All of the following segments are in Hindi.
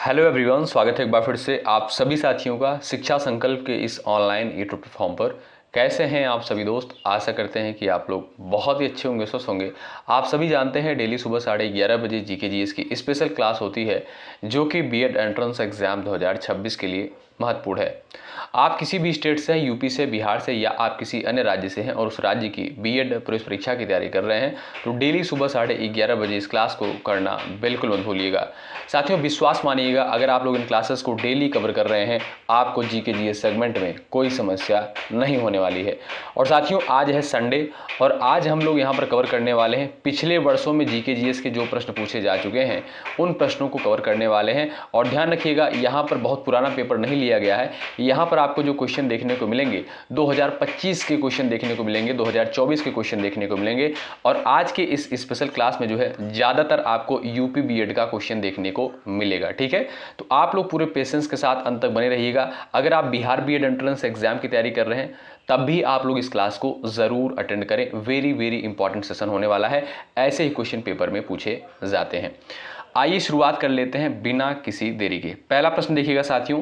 हेलो एवरीवन, स्वागत है एक बार फिर से आप सभी साथियों का शिक्षा संकल्प के इस ऑनलाइन यूट्यूब प्लेटफॉर्म पर। कैसे हैं आप सभी दोस्त? आशा करते हैं कि आप लोग बहुत ही अच्छे होंगे, स्वस्थ होंगे। आप सभी जानते हैं डेली सुबह 11:30 बजे जीके जीएस की स्पेशल क्लास होती है जो कि बीएड एंट्रेंस एग्जाम 2026 के लिए महत्वपूर्ण है। आप किसी भी स्टेट से हैं, यूपी से, बिहार से, या आप किसी अन्य राज्य से हैं और उस राज्य की बीएड प्रवेश परीक्षा की तैयारी कर रहे हैं, तो डेली सुबह 11:30 बजे इस क्लास को करना बिल्कुल मत भूलिएगा। साथियों, विश्वास मानिएगा, अगर आप लोग इन क्लासेस को डेली कवर कर रहे हैं, आपको जीके जीएस सेगमेंट में कोई समस्या नहीं होने वाली है। और साथियों, आज है संडे और आज हम लोग यहाँ पर कवर करने वाले हैं पिछले वर्षों में जीके जीएस के जो प्रश्न पूछे जा चुके हैं उन प्रश्नों को कवर करने वाले हैं। और ध्यान रखिएगा, यहाँ पर बहुत पुराना पेपर नहीं लिया गया है। यहाँ पर आपको जो क्वेश्चन देखने को मिलेंगे 2025 के क्वेश्चन देखने को मिलेंगे, 2024 के क्वेश्चन देखने को मिलेंगे। और आज के इस स्पेशल क्लास में जो है ज़्यादातर आपको यूपी बीएड का क्वेश्चन देखने को मिलेगा। ठीक है, तो आप लोग पूरे पेशेंस के साथ अंत तक बने रहिएगा। अगर आप बिहार बीएड एंट्रेंस एग्जाम की तैयारी कर रहे हैं तब भी आप लोग इस क्लास को जरूर अटेंड करें। वेरी वेरी इंपॉर्टेंट सेशन होने वाला है, ऐसे ही क्वेश्चन पेपर में पूछे जाते हैं। आइए शुरुआत कर लेते हैं बिना किसी देरी के। पहला प्रश्न देखिएगा साथियों,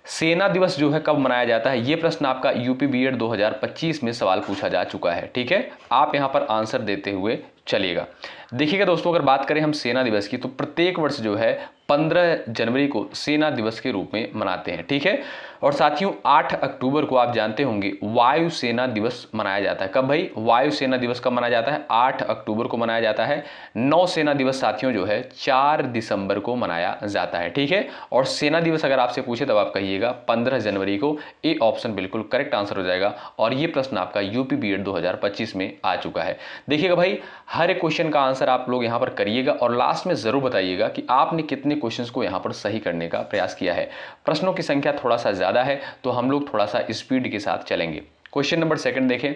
सेना दिवस जो है कब मनाया जाता है? ये प्रश्न आपका यूपी बीएड 2025 में सवाल पूछा जा चुका है। ठीक है, आप यहाँ पर आंसर देते हुए चलिएगा। देखिएगा दोस्तों, अगर बात करें हम सेना दिवस की, तो प्रत्येक वर्ष जो है 15 जनवरी को सेना दिवस के रूप में मनाते हैं। ठीक है, और साथियों 8 अक्टूबर को आप जानते होंगे वायु सेना दिवस मनाया जाता है। कब भाई? वायु सेना दिवस कब मनाया जाता है? 8 अक्टूबर को मनाया जाता है। नौ सेना दिवस साथियों जो है 4 दिसंबर को मनाया जाता है। ठीक है, और सेना दिवस अगर आपसे पूछे तब आप कहिएगा 15 जनवरी को। ए ऑप्शन बिल्कुल करेक्ट आंसर हो जाएगा और ये प्रश्न आपका यूपी बीएड 2025 में आ चुका है। देखिएगा भाई, हर एक क्वेश्चन का आंसर आप लोग यहाँ पर करिएगा और लास्ट में जरूर बताइएगा कि आपने कितने क्वेश्चंस को यहाँ पर सही करने का प्रयास किया है। प्रश्नों की संख्या थोड़ा सा ज्यादा है तो हम लोग थोड़ा सा स्पीड के साथ चलेंगे। क्वेश्चन नंबर सेकंड देखें,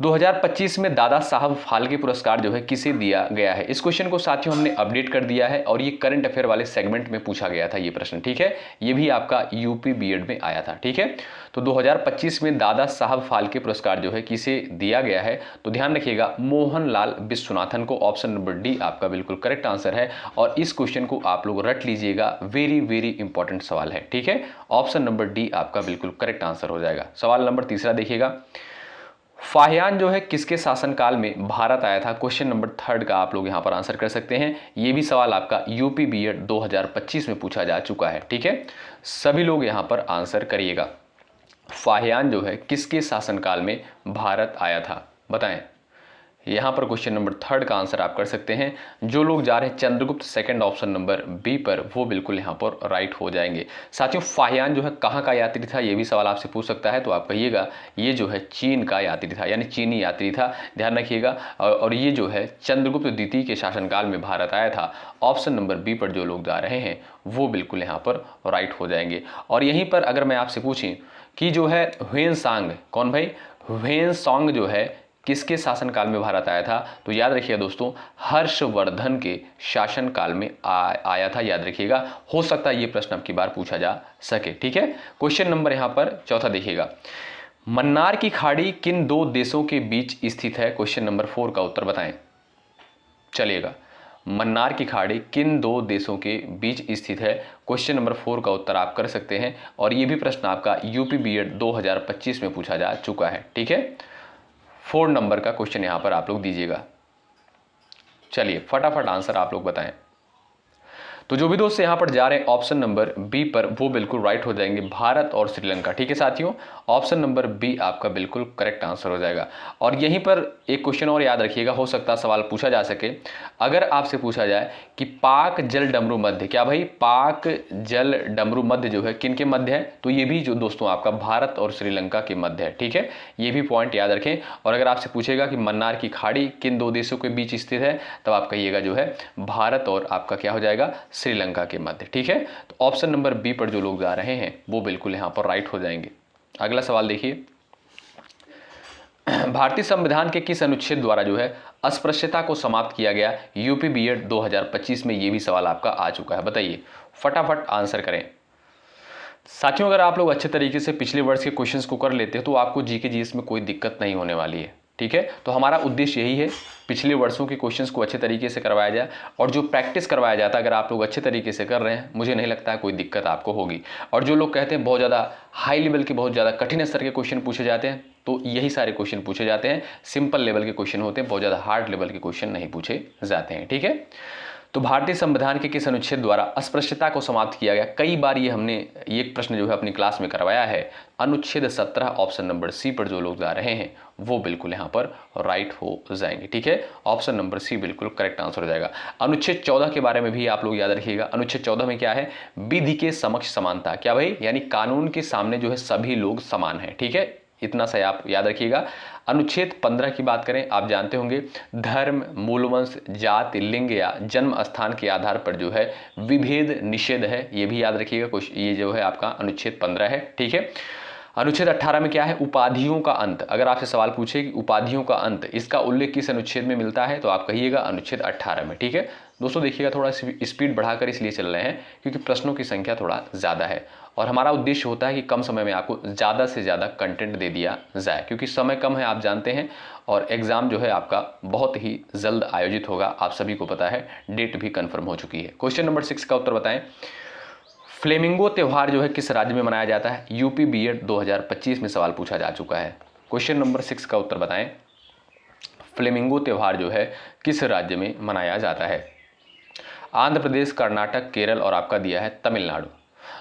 2025 में दादा साहब फाल्के पुरस्कार जो है किसे दिया गया है? इस क्वेश्चन को साथियों हमने अपडेट कर दिया है और ये करंट अफेयर वाले सेगमेंट में पूछा गया था ये प्रश्न। ठीक है, ये भी आपका यूपी बीएड में आया था। ठीक है, तो 2025 में दादा साहब फाल्के पुरस्कार जो है किसे दिया गया है? तो ध्यान रखिएगा, मोहनलाल विश्वनाथन को। ऑप्शन नंबर डी आपका बिल्कुल करेक्ट आंसर है और इस क्वेश्चन को आप लोग रट लीजिएगा, वेरी वेरी इंपॉर्टेंट सवाल है। ठीक है, ऑप्शन नंबर डी आपका बिल्कुल करेक्ट आंसर हो जाएगा। सवाल नंबर तीसरा देखिएगा, फाहियान जो है किसके शासनकाल में भारत आया था? क्वेश्चन नंबर थर्ड का आप लोग यहाँ पर आंसर कर सकते हैं। ये भी सवाल आपका यूपी बीएड 2025 में पूछा जा चुका है। ठीक है, सभी लोग यहाँ पर आंसर करिएगा। फाहियान जो है किसके शासनकाल में भारत आया था, बताएं। यहाँ पर क्वेश्चन नंबर थर्ड का आंसर आप कर सकते हैं। जो लोग जा रहे हैं Chandragupta second option number B पर, वो बिल्कुल यहाँ पर राइट हो जाएंगे। साथियों, फाहियान जो है कहाँ का यात्री था? ये भी सवाल आपसे पूछ सकता है, तो आप कहिएगा ये जो है चीन का यात्री था, यानी चीनी यात्री था। ध्यान रखिएगा, और ये जो है चंद्रगुप्त द्वितीय के शासनकाल में भारत आया था। ऑप्शन नंबर बी पर जो लोग जा रहे हैं वो बिल्कुल यहाँ पर राइट हो जाएंगे। और यहीं पर अगर मैं आपसे पूछें कि जो है ह्वेनसांग, कौन भाई? ह्वेनसांग जो है किसके शासनकाल में भारत आया था? तो याद रखिएगा दोस्तों, हर्षवर्धन के शासनकाल में आया था। याद रखिएगा, हो सकता है ये प्रश्न अब की बार पूछा जा सके। ठीक है, क्वेश्चन नंबर यहाँ पर चौथा देखिएगा, मन्नार की खाड़ी किन दो देशों के बीच स्थित है? क्वेश्चन नंबर 4 का उत्तर बताएं। चलिएगा, मन्नार की खाड़ी किन दो देशों के बीच स्थित है? क्वेश्चन नंबर 4 का उत्तर आप कर सकते हैं और ये भी प्रश्न आपका यूपी बीएड 2025 में पूछा जा चुका है। ठीक है, 4 नंबर का क्वेश्चन यहां पर आप लोग दीजिएगा। चलिए फटाफट आंसर आप लोग बताएं। तो जो भी दोस्त यहां पर जा रहे हैं ऑप्शन नंबर बी पर, वो बिल्कुल राइट हो जाएंगे, भारत और श्रीलंका। ठीक है साथियों, ऑप्शन नंबर बी आपका बिल्कुल करेक्ट आंसर हो जाएगा। और यहीं पर एक क्वेश्चन और याद रखिएगा, हो सकता है सवाल पूछा जा सके। अगर आपसे पूछा जाए कि पाक जल डमरू मध्य, क्या भाई पाक जल डमरू मध्य जो है किन के मध्य है? तो ये भी जो दोस्तों आपका भारत और श्रीलंका के मध्य है। ठीक है, ये भी पॉइंट याद रखें। और अगर आपसे पूछेगा कि मन्नार की खाड़ी किन दो देशों के बीच स्थित है, तब आप कहिएगा जो है भारत और आपका क्या हो जाएगा, श्रीलंका के मध्य। ठीक है, तो ऑप्शन नंबर बी पर जो लोग जा रहे हैं वो बिल्कुल यहां पर राइट हो जाएंगे। अगला सवाल देखिए, भारतीय संविधान के किस अनुच्छेद द्वारा जो है अस्पृश्यता को समाप्त किया गया? यूपी बीएड 2025 में ये भी सवाल आपका आ चुका है, बताइए, फटाफट आंसर करें। साथियों, अगर आप लोग अच्छे तरीके से पिछले वर्ष के क्वेश्चंस को कर लेते हैं तो आपको जीके जीएस में कोई दिक्कत नहीं होने वाली है। ठीक है। तो हमारा उद्देश्य यही है, पिछले वर्षों के क्वेश्चंस को अच्छे तरीके से करवाया जाए और जो प्रैक्टिस करवाया जाता है अगर आप लोग अच्छे तरीके से कर रहे हैं, मुझे नहीं लगता है कोई दिक्कत आपको होगी। और जो लोग कहते हैं बहुत ज़्यादा हाई लेवल के, बहुत ज़्यादा कठिन स्तर के क्वेश्चन पूछे जाते हैं, तो यही सारे क्वेश्चन पूछे जाते हैं। सिंपल लेवल के क्वेश्चन होते हैं, बहुत ज़्यादा हार्ड लेवल के क्वेश्चन नहीं पूछे जाते हैं, ठीक है। तो भारतीय संविधान के किस अनुच्छेद द्वारा अस्पृश्यता को समाप्त किया गया? कई बार ये हमने ये प्रश्न जो है अपनी क्लास में करवाया है। अनुच्छेद 17 ऑप्शन नंबर सी पर जो लोग जा रहे हैं वो बिल्कुल यहाँ पर राइट हो जाएंगे, ठीक है। ऑप्शन नंबर सी बिल्कुल करेक्ट आंसर हो जाएगा। अनुच्छेद 14 के बारे में भी आप लोग याद रखिएगा। अनुच्छेद 14 में क्या है? विधि के समक्ष समानता। क्या भाई? यानी कानून के सामने जो है सभी लोग समान हैं, ठीक है। इतना सा आप याद रखिएगा। अनुच्छेद 15 की बात करें, आप जानते होंगे धर्म, मूलवंश, जाति, लिंग या जन्म स्थान के आधार पर जो है विभेद निषेध है, ये भी याद रखिएगा। कुछ ये जो है आपका अनुच्छेद 15 है, ठीक है। अनुच्छेद 18 में क्या है? उपाधियों का अंत। अगर आपसे सवाल पूछे कि उपाधियों का अंत, इसका उल्लेख किस अनुच्छेद में मिलता है, तो आप कहिएगा अनुच्छेद 18 में, ठीक है। दोस्तों देखिएगा, थोड़ा स्पीड बढ़ाकर इसलिए चल रहे हैं क्योंकि प्रश्नों की संख्या थोड़ा ज़्यादा है और हमारा उद्देश्य होता है कि कम समय में आपको ज़्यादा से ज़्यादा कंटेंट दे दिया जाए, क्योंकि समय कम है, आप जानते हैं, और एग्ज़ाम जो है आपका बहुत ही जल्द आयोजित होगा, आप सभी को पता है, डेट भी कन्फर्म हो चुकी है। क्वेश्चन नंबर 6 का उत्तर बताएं। फ्लेमिंगो त्यौहार जो है किस राज्य में मनाया जाता है? यूपी बीएड 2025 में सवाल पूछा जा चुका है। क्वेश्चन नंबर 6 का उत्तर बताएं। फ्लेमिंगो त्यौहार जो है किस राज्य में मनाया जाता है? आंध्र प्रदेश, कर्नाटक, केरल और आपका दिया है तमिलनाडु।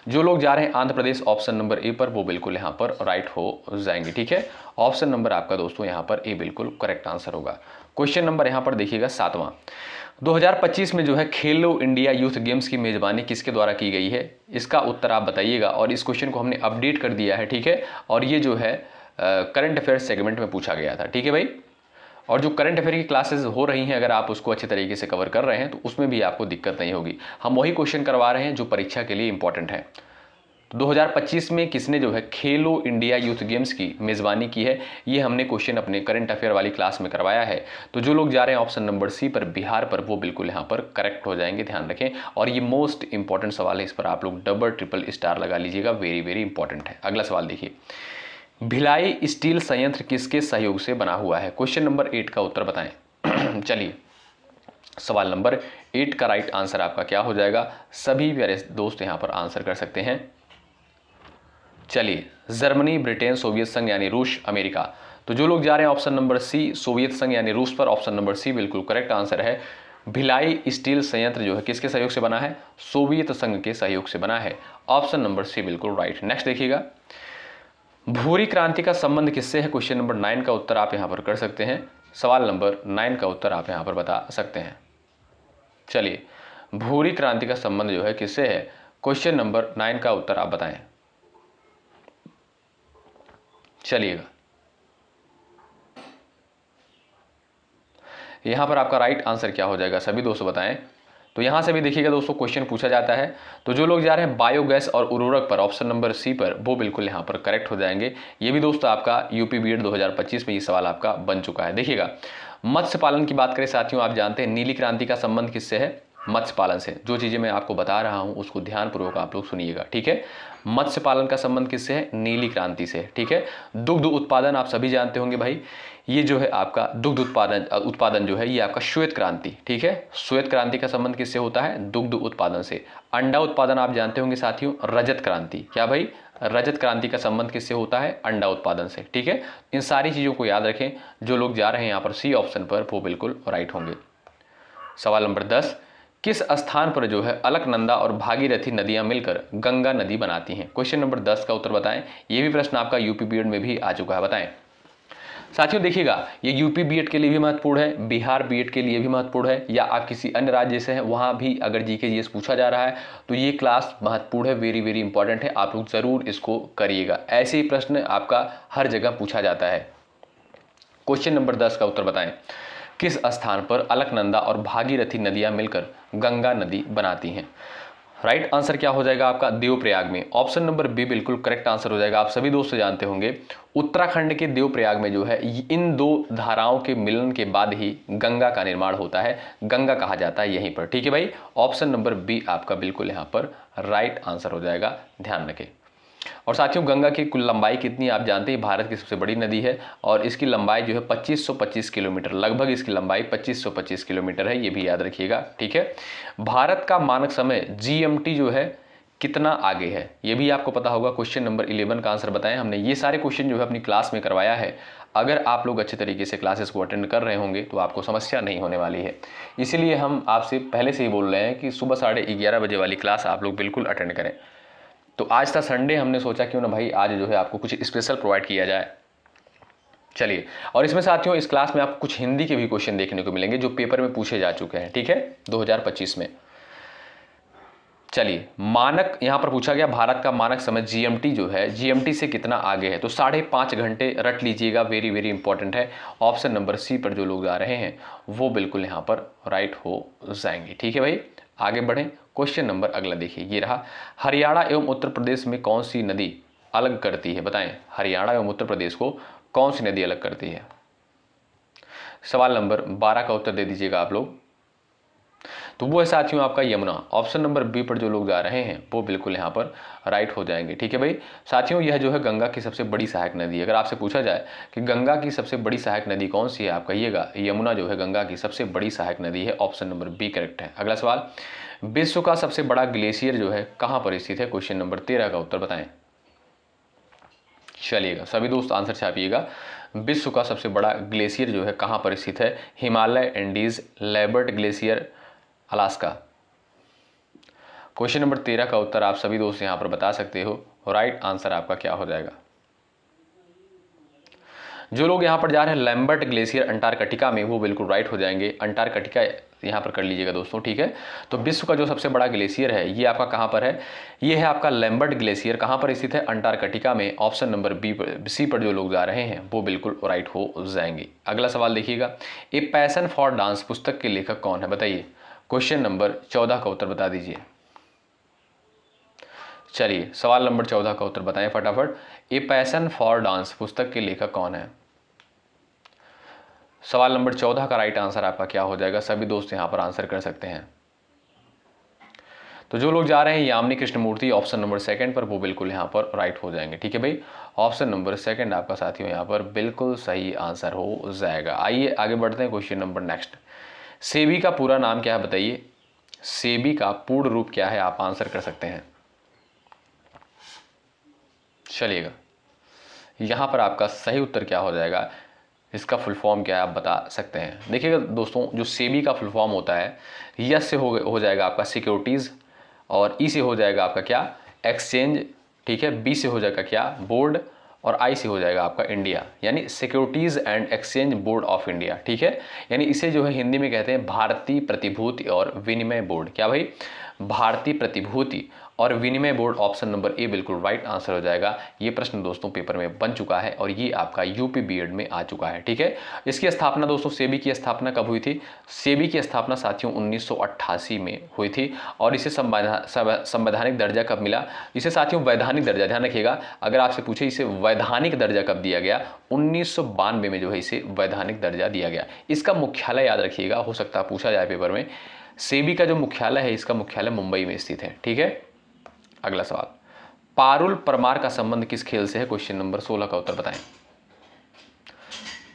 जो लोग जा रहे हैं Andhra Pradesh option number A पर, वो बिल्कुल यहाँ पर राइट हो जाएंगे, ठीक है। ऑप्शन नंबर आपका दोस्तों यहाँ पर ए बिल्कुल करेक्ट आंसर होगा। क्वेश्चन नंबर यहाँ पर देखिएगा 7वां। 2025 में जो है खेलो इंडिया यूथ गेम्स की मेजबानी किसके द्वारा की गई है? इसका उत्तर आप बताइएगा और इस क्वेश्चन को हमने अपडेट कर दिया है, ठीक है। और ये जो है करंट अफेयर्स सेगमेंट में पूछा गया था, ठीक है भाई। और जो करंट अफेयर की क्लासेस हो रही हैं, अगर आप उसको अच्छे तरीके से कवर कर रहे हैं तो उसमें भी आपको दिक्कत नहीं होगी। हम वही क्वेश्चन करवा रहे हैं जो परीक्षा के लिए इंपॉर्टेंट है। 2025 में किसने जो है खेलो इंडिया यूथ गेम्स की मेज़बानी की है, ये हमने क्वेश्चन अपने करंट अफेयर वाली क्लास में करवाया है। तो जो लोग जा रहे हैं ऑप्शन नंबर सी पर, बिहार पर, वो बिल्कुल यहाँ पर करेक्ट हो जाएंगे, ध्यान रखें। और ये मोस्ट इंपॉर्टेंट सवाल है, इस पर आप लोग डबल ट्रिपल स्टार लगा लीजिएगा, वेरी वेरी इंपॉर्टेंट है। अगला सवाल देखिए, भिलाई स्टील संयंत्र किसके सहयोग से बना हुआ है? क्वेश्चन नंबर 8 का उत्तर बताएं। चलिए, सवाल नंबर 8 का राइट आंसर आपका क्या हो जाएगा? सभी प्यारे दोस्त यहाँ पर आंसर कर सकते हैं। चलिए, जर्मनी, ब्रिटेन, सोवियत संघ यानी रूस, अमेरिका। तो जो लोग जा रहे हैं ऑप्शन नंबर सी, सोवियत संघ यानी रूस पर, ऑप्शन नंबर सी बिल्कुल करेक्ट आंसर है। भिलाई स्टील संयंत्र जो है किसके सहयोग से बना है? सोवियत संघ के सहयोग से बना है। ऑप्शन नंबर सी बिल्कुल राइट। नेक्स्ट देखिएगा, भूरी क्रांति का संबंध किससे है? क्वेश्चन नंबर 9 का उत्तर आप यहां पर कर सकते हैं। सवाल नंबर 9 का उत्तर आप यहां पर बता सकते हैं। चलिए, भूरी क्रांति का संबंध जो है किससे है? क्वेश्चन नंबर 9 का उत्तर आप बताएं। चलिएगा, यहां पर आपका राइट आंसर क्या हो जाएगा, सभी दोस्तों बताएं। तो यहां से भी देखिएगा दोस्तों, क्वेश्चन पूछा जाता है। तो जो लोग जा रहे हैं बायोगैस और उर्वरक पर, ऑप्शन नंबर सी पर, वो बिल्कुल यहां पर करेक्ट हो जाएंगे। ये भी दोस्तों आपका यूपी बीएड 2025 में ये सवाल आपका बन चुका है। देखिएगा, मत्स्य पालन की बात करें साथियों, आप जानते हैं नीली क्रांति का संबंध किससे है? मत्स्य पालन से। जो चीजें मैं आपको बता रहा हूं उसको ध्यानपूर्वक आप लोग सुनिएगा, ठीक है। मत्स्य पालन का संबंध किससे है? नीली क्रांति से, ठीक है। दुग्ध उत्पादन आप सभी जानते होंगे भाई, ये जो है आपका दुग्ध उत्पादन जो है ये आपका श्वेत क्रांति, ठीक है। श्वेत क्रांति का संबंध किससे होता है? दुग्ध उत्पादन से। अंडा उत्पादन आप जानते होंगे साथियों, रजत क्रांति। क्या भाई? रजत क्रांति का संबंध किससे होता है? अंडा उत्पादन से, ठीक है। इन सारी चीजों को याद रखें। जो लोग जा रहे हैं यहाँ पर सी ऑप्शन पर, वो बिल्कुल राइट होंगे। सवाल नंबर 10, किस स्थान पर जो है अलकनंदा और भागीरथी नदियां मिलकर गंगा नदी बनाती हैं? क्वेश्चन नंबर 10 का उत्तर बताएं। ये भी प्रश्न आपका यूपी बीएड में भी आ चुका है, बताएं। साथियों देखिएगा, ये यूपी बीएड के लिए भी महत्वपूर्ण है, बिहार बीएड के लिए भी महत्वपूर्ण है, या आप किसी अन्य राज्य से हैं वहां भी अगर जीके जीएस पूछा जा रहा है तो ये क्लास महत्वपूर्ण है, वेरी वेरी इंपॉर्टेंट है। आप लोग जरूर इसको करिएगा, ऐसे ही प्रश्न आपका हर जगह पूछा जाता है। क्वेश्चन नंबर 10 का उत्तर बताएं। किस स्थान पर अलकनंदा और भागीरथी नदियां मिलकर गंगा नदी बनाती हैं? राइट आंसर क्या हो जाएगा आपका? देवप्रयाग में। ऑप्शन नंबर बी बिल्कुल करेक्ट आंसर हो जाएगा। आप सभी दोस्त जानते होंगे उत्तराखंड के देवप्रयाग में जो है इन दो धाराओं के मिलन के बाद ही गंगा का निर्माण होता है, गंगा कहा जाता है यहीं पर, ठीक है भाई। ऑप्शन नंबर बी आपका बिल्कुल यहाँ पर राइट आंसर हो जाएगा, ध्यान रखें। और साथियों गंगा की कुल लंबाई कितनी आप जानते हैं, भारत की सबसे बड़ी नदी है और इसकी लंबाई जो है 2525 किलोमीटर, लगभग इसकी लंबाई 2525 किलोमीटर है, ये भी याद रखिएगा। ठीक है, भारत का मानक समय GMT जो है कितना आगे है, ये भी आपको पता होगा। क्वेश्चन नंबर 11 का आंसर बताएं। हमने ये सारे क्वेश्चन जो है अपनी क्लास में करवाया है। अगर आप लोग अच्छे तरीके से क्लासेस को अटेंड कर रहे होंगे तो आपको समस्या नहीं होने वाली है। इसीलिए हम आपसे पहले से ही बोल रहे हैं कि सुबह 11:30 बजे वाली क्लास आप लोग बिल्कुल अटेंड करें। तो आज था संडे, हमने सोचा क्यों ना भाई आज जो है आपको कुछ स्पेशल प्रोवाइड किया जाए। चलिए, और इसमें साथियों इस क्लास में आपको कुछ हिंदी के भी क्वेश्चन देखने को मिलेंगे जो पेपर में पूछे जा चुके हैं। ठीक है, 2025 में। चलिए, मानक यहां पर पूछा गया भारत का मानक समय GMT जो है GMT से कितना आगे है, तो 5.5 घंटे रट लीजिएगा, वेरी वेरी इंपॉर्टेंट है। ऑप्शन नंबर सी पर जो लोग जा रहे हैं वो बिल्कुल यहां पर राइट हो जाएंगे। ठीक है भाई, आगे बढ़ें। क्वेश्चन नंबर अगला देखिए, ये रहा, हरियाणा एवं उत्तर प्रदेश में कौन सी नदी अलग करती है, बताएं हरियाणा एवं उत्तर प्रदेश को कौन सी नदी अलग करती है। सवाल नंबर 12 का उत्तर दे दीजिएगा आप लोग। तो वो है साथियों आपका यमुना। ऑप्शन नंबर बी पर जो लोग जा रहे हैं वो बिल्कुल यहाँ पर राइट हो जाएंगे। ठीक है भाई, साथियों यह जो है गंगा की सबसे बड़ी सहायक नदी है। अगर आपसे पूछा जाए कि गंगा की सबसे बड़ी सहायक नदी कौन सी है, आप कहिएगा यमुना जो है गंगा की सबसे बड़ी सहायक नदी है। ऑप्शन नंबर बी करेक्ट है। अगला सवाल, विश्व का सबसे बड़ा ग्लेशियर जो है कहाँ पर स्थित है। क्वेश्चन नंबर 13 का उत्तर बताएं। चलिएगा सभी दोस्त आंसर छापिएगा। विश्व का सबसे बड़ा ग्लेशियर जो है कहाँ पर स्थित है। Himalaya, Andes, Lambert glacier, Alaska. Question number 13 का उत्तर आप सभी दोस्त यहां पर बता सकते हो। राइट आंसर आपका क्या हो जाएगा। जो लोग यहां पर जा रहे हैं लैम्बर्ट ग्लेशियर अंटार्कटिका में, वो बिल्कुल राइट हो जाएंगे। अंटार्कटिका यहां पर कर लीजिएगा दोस्तों। ठीक है, तो विश्व का जो सबसे बड़ा ग्लेशियर है ये आपका कहां पर है, ये है आपका लैम्बर्ट ग्लेशियर। कहां पर स्थित है, अंटार्कटिका में। ऑप्शन नंबर सी पर जो लोग जा रहे हैं वो बिल्कुल राइट हो जाएंगे। अगला सवाल देखिएगा, ए पैशन फॉर डांस पुस्तक के लेखक कौन है, बताइए। क्वेश्चन नंबर 14 का उत्तर बता दीजिए। चलिए, सवाल नंबर 14 का उत्तर बताएं फटाफट। ए पैशन फॉर डांस पुस्तक के लेखक कौन है। सवाल नंबर 14 का राइट आंसर आपका क्या हो जाएगा, सभी दोस्त यहां पर आंसर कर सकते हैं। तो जो लोग जा रहे हैं यामिनी कृष्णमूर्ति ऑप्शन नंबर 2 पर, वो बिल्कुल यहां पर राइट हो जाएंगे। ठीक है भाई, ऑप्शन नंबर 2 आपका साथियों यहां पर बिल्कुल सही आंसर हो जाएगा। आइए आगे बढ़ते हैं। क्वेश्चन नंबर नेक्स्ट, सेबी का पूरा नाम क्या है, बताइए। सेबी का पूर्ण रूप क्या है, आप आंसर कर सकते हैं। चलिएगा, यहां पर आपका सही उत्तर क्या हो जाएगा, इसका फुल फॉर्म क्या है आप बता सकते हैं। देखिएगा दोस्तों, जो सेबी का फुल फॉर्म होता है, यस से हो जाएगा आपका सिक्योरिटीज़, और ई से हो जाएगा आपका क्या, एक्सचेंज। ठीक है, बी से हो जाएगा क्या, बोर्ड, और आई से हो जाएगा आपका इंडिया, यानी securities and exchange board of India. ठीक है, यानी इसे जो है हिंदी में कहते हैं भारतीय प्रतिभूति और विनिमय बोर्ड। क्या भाई, भारतीय प्रतिभूति और विनिमय बोर्ड। ऑप्शन नंबर ए बिल्कुल राइट आंसर हो जाएगा। ये प्रश्न दोस्तों पेपर में बन चुका है और ये आपका यूपी बीएड में आ चुका है। ठीक है, इसकी स्थापना दोस्तों, सेबी की स्थापना कब हुई थी। सेबी की स्थापना साथियों 1988 में हुई थी। और इसे संवैधानिक दर्जा कब मिला, इसे साथियों वैधानिक दर्जा, ध्यान रखिएगा, अगर आपसे पूछे इसे वैधानिक दर्जा कब दिया गया, 1992 में जो है इसे वैधानिक दर्जा दिया गया। इसका मुख्यालय याद रखिएगा, हो सकता है पूछा जाए पेपर में। सेबी का जो मुख्यालय है, इसका मुख्यालय मुंबई में स्थित है। ठीक है, अगला सवाल, पारुल परमार का संबंध किस खेल से है। क्वेश्चन नंबर 16 का उत्तर बताएं।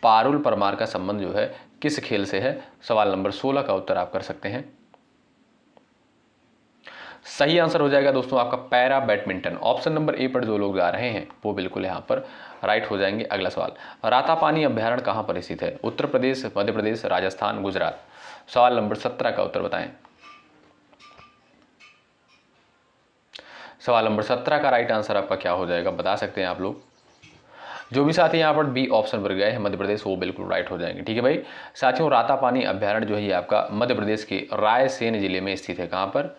पारुल परमार का संबंध जो है किस खेल से है, सवाल नंबर 16 का उत्तर आप कर सकते हैं। सही आंसर हो जाएगा दोस्तों आपका para badminton. Option number A पर जो लोग जा रहे हैं वो बिल्कुल यहां पर राइट हो जाएंगे। अगला सवाल, रातापानी अभ्यारण्य कहां पर स्थित है, उत्तर प्रदेश, मध्य प्रदेश, राजस्थान, गुजरात। सवाल नंबर 17 का उत्तर बताएं। सवाल नंबर 17 का राइट आंसर आपका क्या हो जाएगा, बता सकते हैं आप लोग। जो भी साथी यहाँ पर बी ऑप्शन पर गए हैं मध्य प्रदेश, वो बिल्कुल राइट हो जाएंगे। ठीक है भाई, साथियों रातापानी अभ्यारण्य जो है आपका मध्य प्रदेश के रायसेन जिले में स्थित है। कहाँ पर,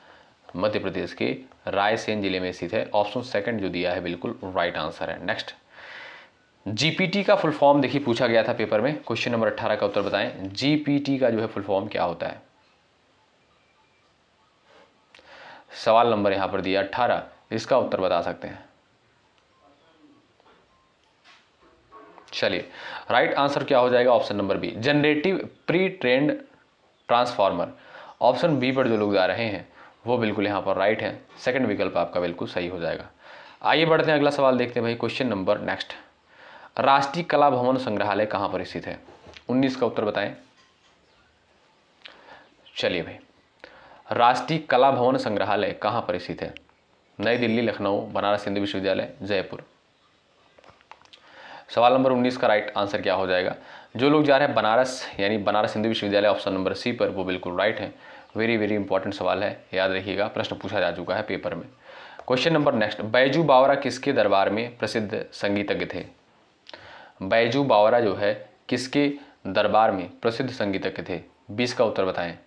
मध्य प्रदेश के रायसेन जिले में स्थित है। ऑप्शन 2 जो दिया है बिल्कुल राइट आंसर है। नेक्स्ट, जीपीटी का फुल फॉर्म देखिए पूछा गया था पेपर में। क्वेश्चन नंबर 18 का उत्तर बताएं, जीपीटी का जो है फुल फॉर्म क्या होता है। सवाल नंबर यहां पर दिया 18, इसका उत्तर बता सकते हैं। चलिए, राइट आंसर क्या हो जाएगा, option number B, generative pre trained transformer. Option B पर जो लोग जा रहे हैं वो बिल्कुल यहां पर राइट है। सेकंड विकल्प आपका बिल्कुल सही हो जाएगा। आइए बढ़ते हैं, अगला सवाल देखते हैं भाई। क्वेश्चन नंबर नेक्स्ट, राष्ट्रीय कला भवन संग्रहालय कहाँ पर स्थित है? 19 का उत्तर बताएं। चलिए भाई, राष्ट्रीय कला भवन संग्रहालय कहाँ पर स्थित है? नई दिल्ली, लखनऊ, बनारस हिंदू विश्वविद्यालय, जयपुर। सवाल नंबर 19 का राइट आंसर क्या हो जाएगा? जो लोग जा रहे हैं बनारस, यानी बनारस हिंदू विश्वविद्यालय, ऑप्शन नंबर सी पर, वो बिल्कुल राइट है। वेरी वेरी इंपॉर्टेंट सवाल है, याद रखिएगा, प्रश्न पूछा जा चुका है पेपर में। क्वेश्चन नंबर नेक्स्ट, बैजू बावरा किसके दरबार में प्रसिद्ध संगीतज्ञ थे? बैजू बावरा जो है किसके दरबार में प्रसिद्ध संगीतज्ञ थे? 20 का उत्तर बताएं।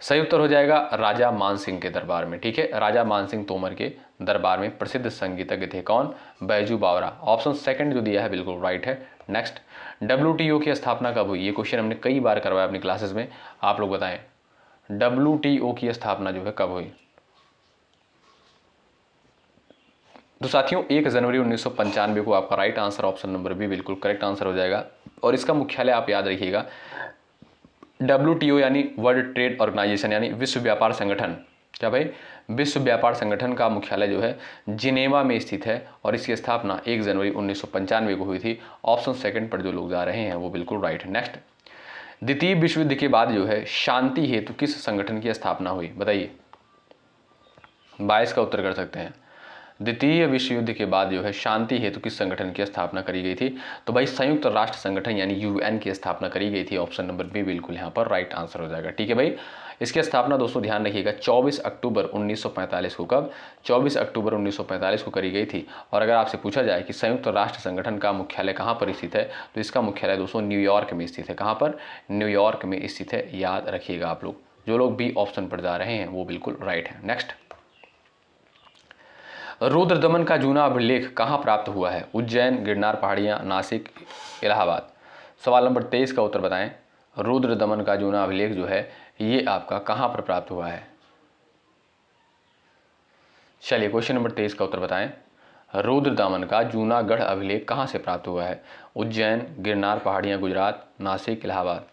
सही उत्तर हो जाएगा राजा मानसिंह के दरबार में। ठीक है, राजा मानसिंह तोमर के दरबार में प्रसिद्ध संगीतज्ञ थे कौन? बैजू बावरा। ऑप्शन सेकंड जो दिया है बिल्कुल राइट है। नेक्स्ट, WTO की स्थापना कब हुई? ये क्वेश्चन हमने कई बार करवाया अपनी क्लासेस में, आप लोग बताएं WTO की स्थापना जो है कब हुई? तो साथियों 1 जनवरी 1995 को आपका right answer, option number B बिल्कुल करेक्ट आंसर हो जाएगा। और इसका मुख्यालय आप याद रखिएगा, WTO यानी वर्ल्ड ट्रेड ऑर्गेनाइजेशन, यानी विश्व व्यापार संगठन। क्या भाई? विश्व व्यापार संगठन का मुख्यालय जो है जिनेवा में स्थित है और इसकी स्थापना 1 जनवरी 1995 को हुई थी। ऑप्शन सेकंड पर जो लोग जा रहे हैं वो बिल्कुल राइट है। नेक्स्ट, द्वितीय विश्व युद्ध के बाद जो है शांति हेतु किस संगठन की स्थापना हुई? बताइए, 22 का उत्तर कर सकते हैं। द्वितीय विश्व युद्ध के बाद जो है शांति हेतु किस संगठन की स्थापना करी गई थी? तो भाई संयुक्त राष्ट्र संगठन यानी UN की स्थापना करी गई थी। ऑप्शन नंबर बी बिल्कुल यहाँ पर राइट आंसर हो जाएगा। ठीक है भाई, इसकी स्थापना दोस्तों ध्यान रखिएगा 24 अक्टूबर 1945 को, कब? 24 अक्टूबर 1945 को करी गई थी। और अगर आपसे पूछा जाए कि संयुक्त राष्ट्र संगठन का मुख्यालय कहाँ पर स्थित है, तो इसका मुख्यालय दोस्तों न्यूयॉर्क में स्थित है। कहाँ पर? न्यूयॉर्क में स्थित है, याद रखिएगा आप लोग। जो लोग बी ऑप्शन पर जा रहे हैं वो बिल्कुल राइट है। नेक्स्ट, रुद्र दमन का जूना अभिलेख कहाँ प्राप्त हुआ है? उज्जैन, गिरनार पहाड़ियाँ, नासिक, इलाहाबाद। सवाल नंबर 23 का उत्तर बताएं। रुद्र दमन का जूना अभिलेख जो है ये आपका कहाँ पर प्राप्त हुआ है? चलिए क्वेश्चन नंबर 23 का उत्तर बताएं। रुद्र दमन का जूनागढ़ अभिलेख कहाँ से प्राप्त हुआ है? उज्जैन, गिरनार पहाड़ियाँ, गुजरात, नासिक, इलाहाबाद।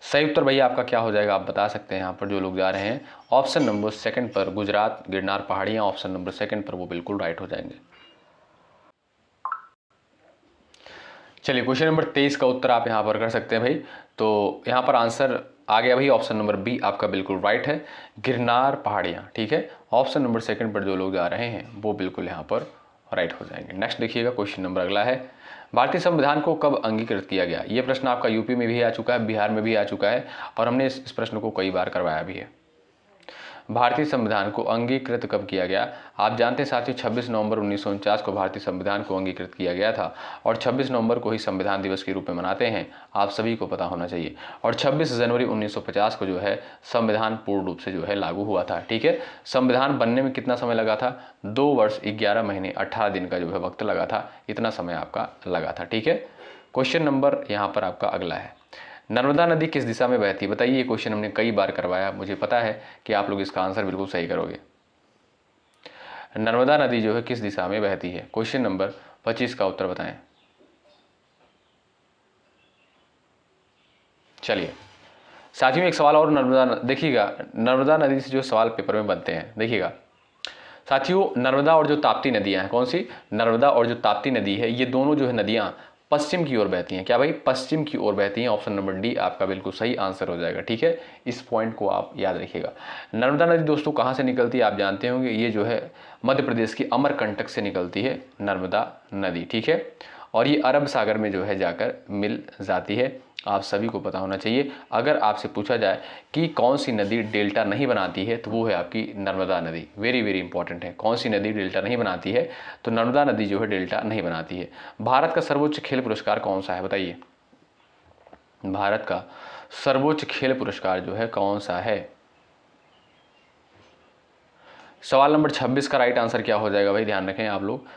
सही उत्तर भैया आपका क्या हो जाएगा, आप बता सकते हैं यहाँ पर जो लोग जा रहे हैं। ऑप्शन नंबर सेकंड पर, गुजरात, गिरनार पहाड़ियाँ, ऑप्शन नंबर सेकंड पर वो बिल्कुल राइट हो जाएंगे। चलिए क्वेश्चन नंबर 23 का उत्तर आप यहाँ पर कर सकते हैं भाई। तो यहाँ पर आंसर आ गया भाई, ऑप्शन नंबर बी आपका बिल्कुल राइट है, गिरनार पहाड़ियाँ। ठीक है, ऑप्शन नंबर सेकंड पर जो लोग जा रहे हैं वो बिल्कुल यहाँ पर राइट हो जाएंगे। नेक्स्ट देखिएगा, क्वेश्चन नंबर अगला है, भारतीय संविधान को कब अंगीकृत किया गया? ये प्रश्न आपका यूपी में भी आ चुका है, बिहार में भी आ चुका है और हमने इस प्रश्न को कई बार करवाया भी है। भारतीय संविधान को अंगीकृत कब किया गया? आप जानते हैं साथियों 26 नवंबर 1949 को भारतीय संविधान को अंगीकृत किया गया था और 26 नवंबर को ही संविधान दिवस के रूप में मनाते हैं, आप सभी को पता होना चाहिए। और 26 जनवरी 1950 को जो है संविधान पूर्ण रूप से जो है लागू हुआ था। ठीक है, संविधान बनने में कितना समय लगा था? 2 वर्ष 11 महीने 18 दिन का जो है वक्त लगा था, इतना समय आपका लगा था। ठीक है, क्वेश्चन नंबर यहाँ पर आपका अगला है, नर्मदा नदी किस दिशा में बहती है? बताइए, ये क्वेश्चन हमने कई बार करवाया, मुझे पता है कि आप लोग इसका आंसर बिल्कुल सही करोगे। नर्मदा नदी जो है किस दिशा में बहती है? क्वेश्चन नंबर 25 का उत्तर बताएं। चलिए साथियों एक सवाल और नर्मदा, देखिएगा नर्मदा नदी से जो सवाल पेपर में बनते हैं, देखिएगा साथियों नर्मदा और जो ताप्ती नदियाँ हैं, कौन सी? नर्मदा और जो ताप्ती नदी है, ये दोनों जो है नदियाँ पश्चिम की ओर बहती हैं। क्या भाई? पश्चिम की ओर बहती हैं। ऑप्शन नंबर डी आपका बिल्कुल सही आंसर हो जाएगा। ठीक है, इस पॉइंट को आप याद रखिएगा। नर्मदा नदी दोस्तों कहाँ से निकलती है आप जानते होंगे, ये जो है मध्य प्रदेश की अमरकंटक से निकलती है नर्मदा नदी। ठीक है, और ये अरब सागर में जो है जाकर मिल जाती है, आप सभी को पता होना चाहिए। अगर आपसे पूछा जाए कि कौन सी नदी डेल्टा नहीं बनाती है, तो वो है आपकी नर्मदा नदी। वेरी वेरी इंपॉर्टेंट है, कौन सी नदी डेल्टा नहीं बनाती है? तो नर्मदा नदी जो है डेल्टा नहीं बनाती है। भारत का सर्वोच्च खेल पुरस्कार कौन सा है? बताइए, भारत का सर्वोच्च खेल पुरस्कार जो है कौन सा है? सवाल नंबर 26 का राइट आंसर क्या हो जाएगा भाई, ध्यान रखें आप लोग।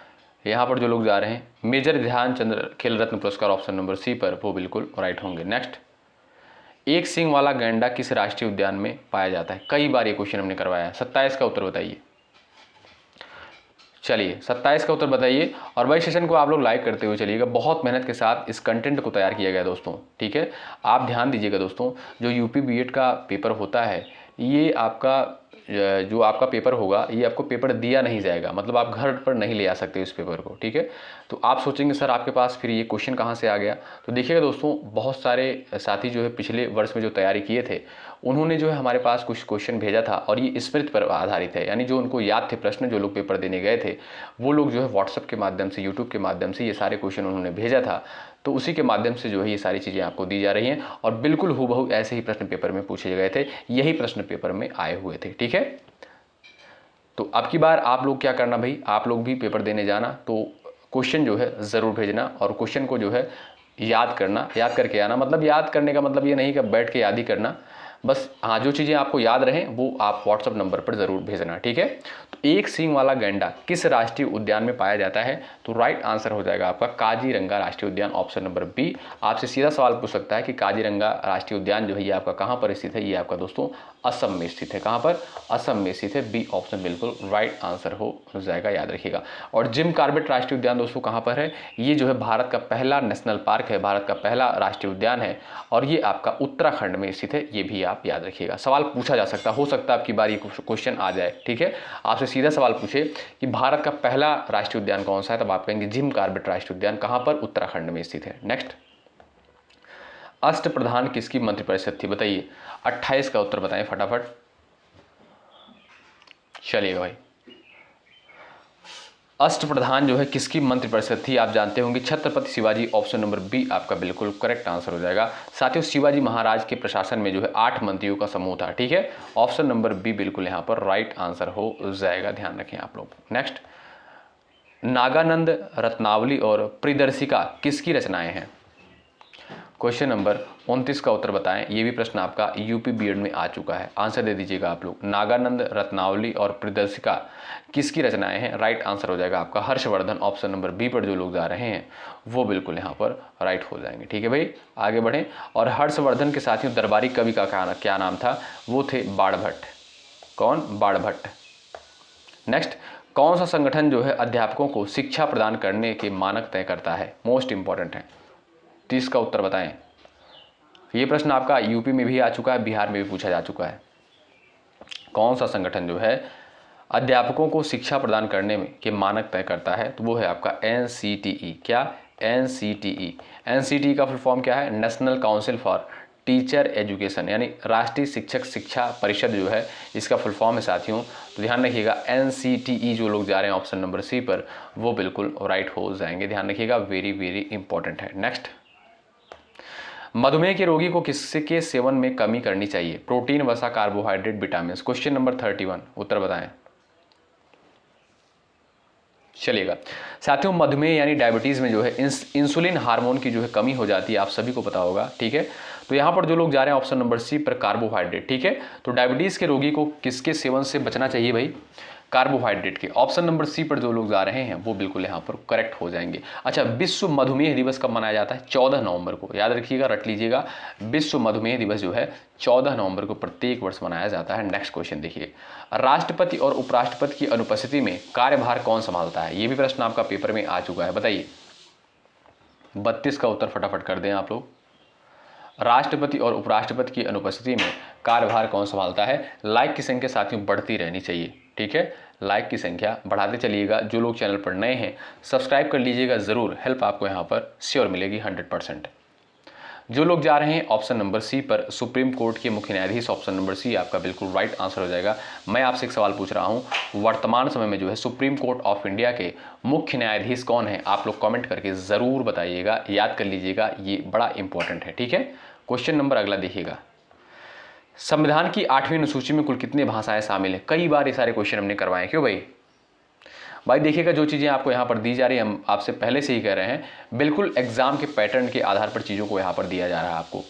यहाँ पर जो लोग जा रहे हैं मेजर ध्यानचंद खेल रत्न पुरस्कार, ऑप्शन नंबर सी पर, वो बिल्कुल राइट होंगे। नेक्स्ट, एक सींग वाला गैंडा किस राष्ट्रीय उद्यान में पाया जाता है? कई बार ये क्वेश्चन हमने करवाया है। 27 का उत्तर बताइए। चलिए 27 का उत्तर बताइए और भाई सेशन को आप लोग लाइक करते हुए चलिएगा। बहुत मेहनत के साथ इस कंटेंट को तैयार किया गया दोस्तों। ठीक है, आप ध्यान दीजिएगा दोस्तों, जो यूपी बीएड का पेपर होता है ये आपका जो आपका पेपर होगा ये आपको पेपर दिया नहीं जाएगा, मतलब आप घर पर नहीं ले आ सकते इस पेपर को, ठीक है। तो आप सोचेंगे सर आपके पास फिर ये क्वेश्चन कहाँ से आ गया। तो देखिएगा दोस्तों, बहुत सारे साथी जो है पिछले वर्ष में जो तैयारी किए थे उन्होंने जो है हमारे पास कुछ क्वेश्चन भेजा था और ये स्मृति पर आधारित है, यानी जो उनको याद थे प्रश्न, जो लोग पेपर देने गए थे वो लोग जो है व्हाट्सएप के माध्यम से, यूट्यूब के माध्यम से ये सारे क्वेश्चन उन्होंने भेजा था। तो उसी के माध्यम से जो है ये सारी चीज़ें आपको दी जा रही हैं और बिल्कुल हूबहू ऐसे ही प्रश्न पेपर में पूछे गए थे, यही प्रश्न पेपर में आए हुए थे, ठीक है। तो अब की बार आप लोग क्या करना भाई, आप लोग भी पेपर देने जाना तो क्वेश्चन जो है ज़रूर भेजना और क्वेश्चन को जो है याद करना, याद करके आना। मतलब याद करने का मतलब ये नहीं कि बैठ के याद ही करना, बस हाँ जो चीज़ें आपको याद रहें वो आप व्हाट्सअप नंबर पर ज़रूर भेजना, ठीक है। तो एक सींग वाला गैंडा किस राष्ट्रीय उद्यान में पाया जाता है, तो राइट आंसर हो जाएगा आपका काजीरंगा राष्ट्रीय उद्यान, ऑप्शन नंबर बी। आपसे सीधा सवाल पूछ सकता है कि काजीरंगा राष्ट्रीय उद्यान जो है ये आपका कहाँ पर स्थित है, ये आपका दोस्तों असम में स्थित है। कहाँ पर, असम में स्थित है, बी ऑप्शन बिल्कुल राइट आंसर हो जाएगा, याद रखिएगा। और जिम कॉर्बेट राष्ट्रीय उद्यान दोस्तों कहाँ पर है, ये जो है भारत का पहला नेशनल पार्क है, भारत का पहला राष्ट्रीय उद्यान है और ये आपका उत्तराखंड में स्थित है, ये भी आप याद रखिएगा। सवाल पूछा जा सकता, हो सकता है आपकी बार ये क्वेश्चन आ जाए, ठीक है। आपसे सीधा सवाल पूछे कि भारत का पहला राष्ट्रीय उद्यान कौन सा है, तब आप कहेंगे जिम कॉर्बेट राष्ट्रीय उद्यान, कहाँ पर, उत्तराखंड में स्थित है। नेक्स्ट, अष्टप्रधान किसकी मंत्रिपरिषद थी, बताइए। 28 का उत्तर बताएं फटाफट, चलिएगा भाई। अष्टप्रधान जो है किसकी मंत्रिपरिषद थी, आप जानते होंगे Chhatrapati Shivaji, option number B आपका बिल्कुल करेक्ट आंसर हो जाएगा। साथियों शिवाजी महाराज के प्रशासन में जो है 8 मंत्रियों का समूह था, ठीक है। ऑप्शन नंबर बी बिल्कुल यहाँ पर राइट आंसर हो जाएगा, ध्यान रखें आप लोग। नेक्स्ट, नागानंद, रत्नावली और प्रिदर्शिका किसकी रचनाएं हैं। क्वेश्चन नंबर 29 का उत्तर बताएं। ये भी प्रश्न आपका यूपी बीएड में आ चुका है, आंसर दे दीजिएगा आप लोग। नागानंद, रत्नावली और प्रिदर्शिका किसकी रचनाएं हैं, राइट आंसर हो जाएगा आपका हर्षवर्धन, ऑप्शन नंबर बी पर जो लोग जा रहे हैं वो बिल्कुल यहाँ पर राइट हो जाएंगे, ठीक है भाई। आगे बढ़ें, और हर्षवर्धन के साथियों दरबारी कवि का क्या नाम था, वो थे बाणभट्ट। कौन, बाणभट्ट। नेक्स्ट, कौन सा संगठन जो है अध्यापकों को शिक्षा प्रदान करने के मानक तय करता है, मोस्ट इंपॉर्टेंट है। 30 का उत्तर बताएं। ये प्रश्न आपका यूपी में भी आ चुका है, बिहार में भी पूछा जा चुका है। कौन सा संगठन जो है अध्यापकों को शिक्षा प्रदान करने में के मानक तय करता है, तो वो है आपका NCTE। क्या, NCTE। NCTE का फुल फॉर्म क्या है, national council for teacher education, यानी राष्ट्रीय शिक्षक शिक्षा परिषद जो है इसका फुल फॉर्म है साथियों। तो ध्यान रखिएगा NCTE जो लोग जा रहे हैं ऑप्शन नंबर सी पर वो बिल्कुल राइट हो जाएंगे, ध्यान रखिएगा, वेरी वेरी इंपॉर्टेंट है। नेक्स्ट, मधुमेह के रोगी को किसके सेवन में कमी करनी चाहिए, प्रोटीन, वसा, कार्बोहाइड्रेट, विटामिन। क्वेश्चन नंबर 31 उत्तर बताएं। चलिएगा साथियों, मधुमेह यानी डायबिटीज़ में जो है इंसुलिन हार्मोन की जो है कमी हो जाती है, आप सभी को पता होगा, ठीक है। तो यहाँ पर जो लोग जा रहे हैं ऑप्शन नंबर सी पर कार्बोहाइड्रेट, ठीक है। तो डायबिटीज़ के रोगी को किसके सेवन से बचना चाहिए भाई, कार्बोहाइड्रेट के। ऑप्शन नंबर सी पर जो लोग जा रहे हैं वो बिल्कुल यहाँ पर करेक्ट हो जाएंगे। अच्छा, विश्व मधुमेह दिवस कब मनाया जाता है, 14 नवंबर को, याद रखिएगा, रट लीजिएगा। विश्व मधुमेह दिवस जो है 14 नवंबर को प्रत्येक वर्ष मनाया जाता है। नेक्स्ट क्वेश्चन देखिए, राष्ट्रपति और उपराष्ट्रपति की अनुपस्थिति में कार्यभार कौन संभालता है, ये भी प्रश्न आपका पेपर में आ चुका है, बताइए। 32 का उत्तर फटाफट कर दें आप लोग। राष्ट्रपति और उपराष्ट्रपति की अनुपस्थिति में कार्यभार कौन संभालता है। लाइक की संख्या साथियों बढ़ती रहनी चाहिए, ठीक है, लाइक की संख्या बढ़ाते चलिएगा। जो लोग चैनल पर नए हैं सब्सक्राइब कर लीजिएगा ज़रूर, हेल्प आपको यहाँ पर श्योर मिलेगी 100%। जो लोग जा रहे हैं ऑप्शन नंबर सी पर सुप्रीम कोर्ट के मुख्य न्यायाधीश, ऑप्शन नंबर सी आपका बिल्कुल राइट आंसर हो जाएगा। मैं आपसे एक सवाल पूछ रहा हूं, वर्तमान समय में जो है सुप्रीम कोर्ट ऑफ इंडिया के मुख्य न्यायाधीश कौन है, आप लोग कमेंट करके ज़रूर बताइएगा, याद कर लीजिएगा, ये बड़ा इंपॉर्टेंट है, ठीक है। क्वेश्चन नंबर अगला देखिएगा, संविधान की 8वीं अनुसूची में कुल कितनी भाषाएं शामिल हैं। कई बार ये सारे क्वेश्चन हमने करवाए, क्यों भाई देखिएगा, जो चीज़ें आपको यहाँ पर दी जा रही है हम आपसे पहले से ही कह रहे हैं, बिल्कुल एग्जाम के पैटर्न के आधार पर चीज़ों को यहाँ पर दिया जा रहा है आपको।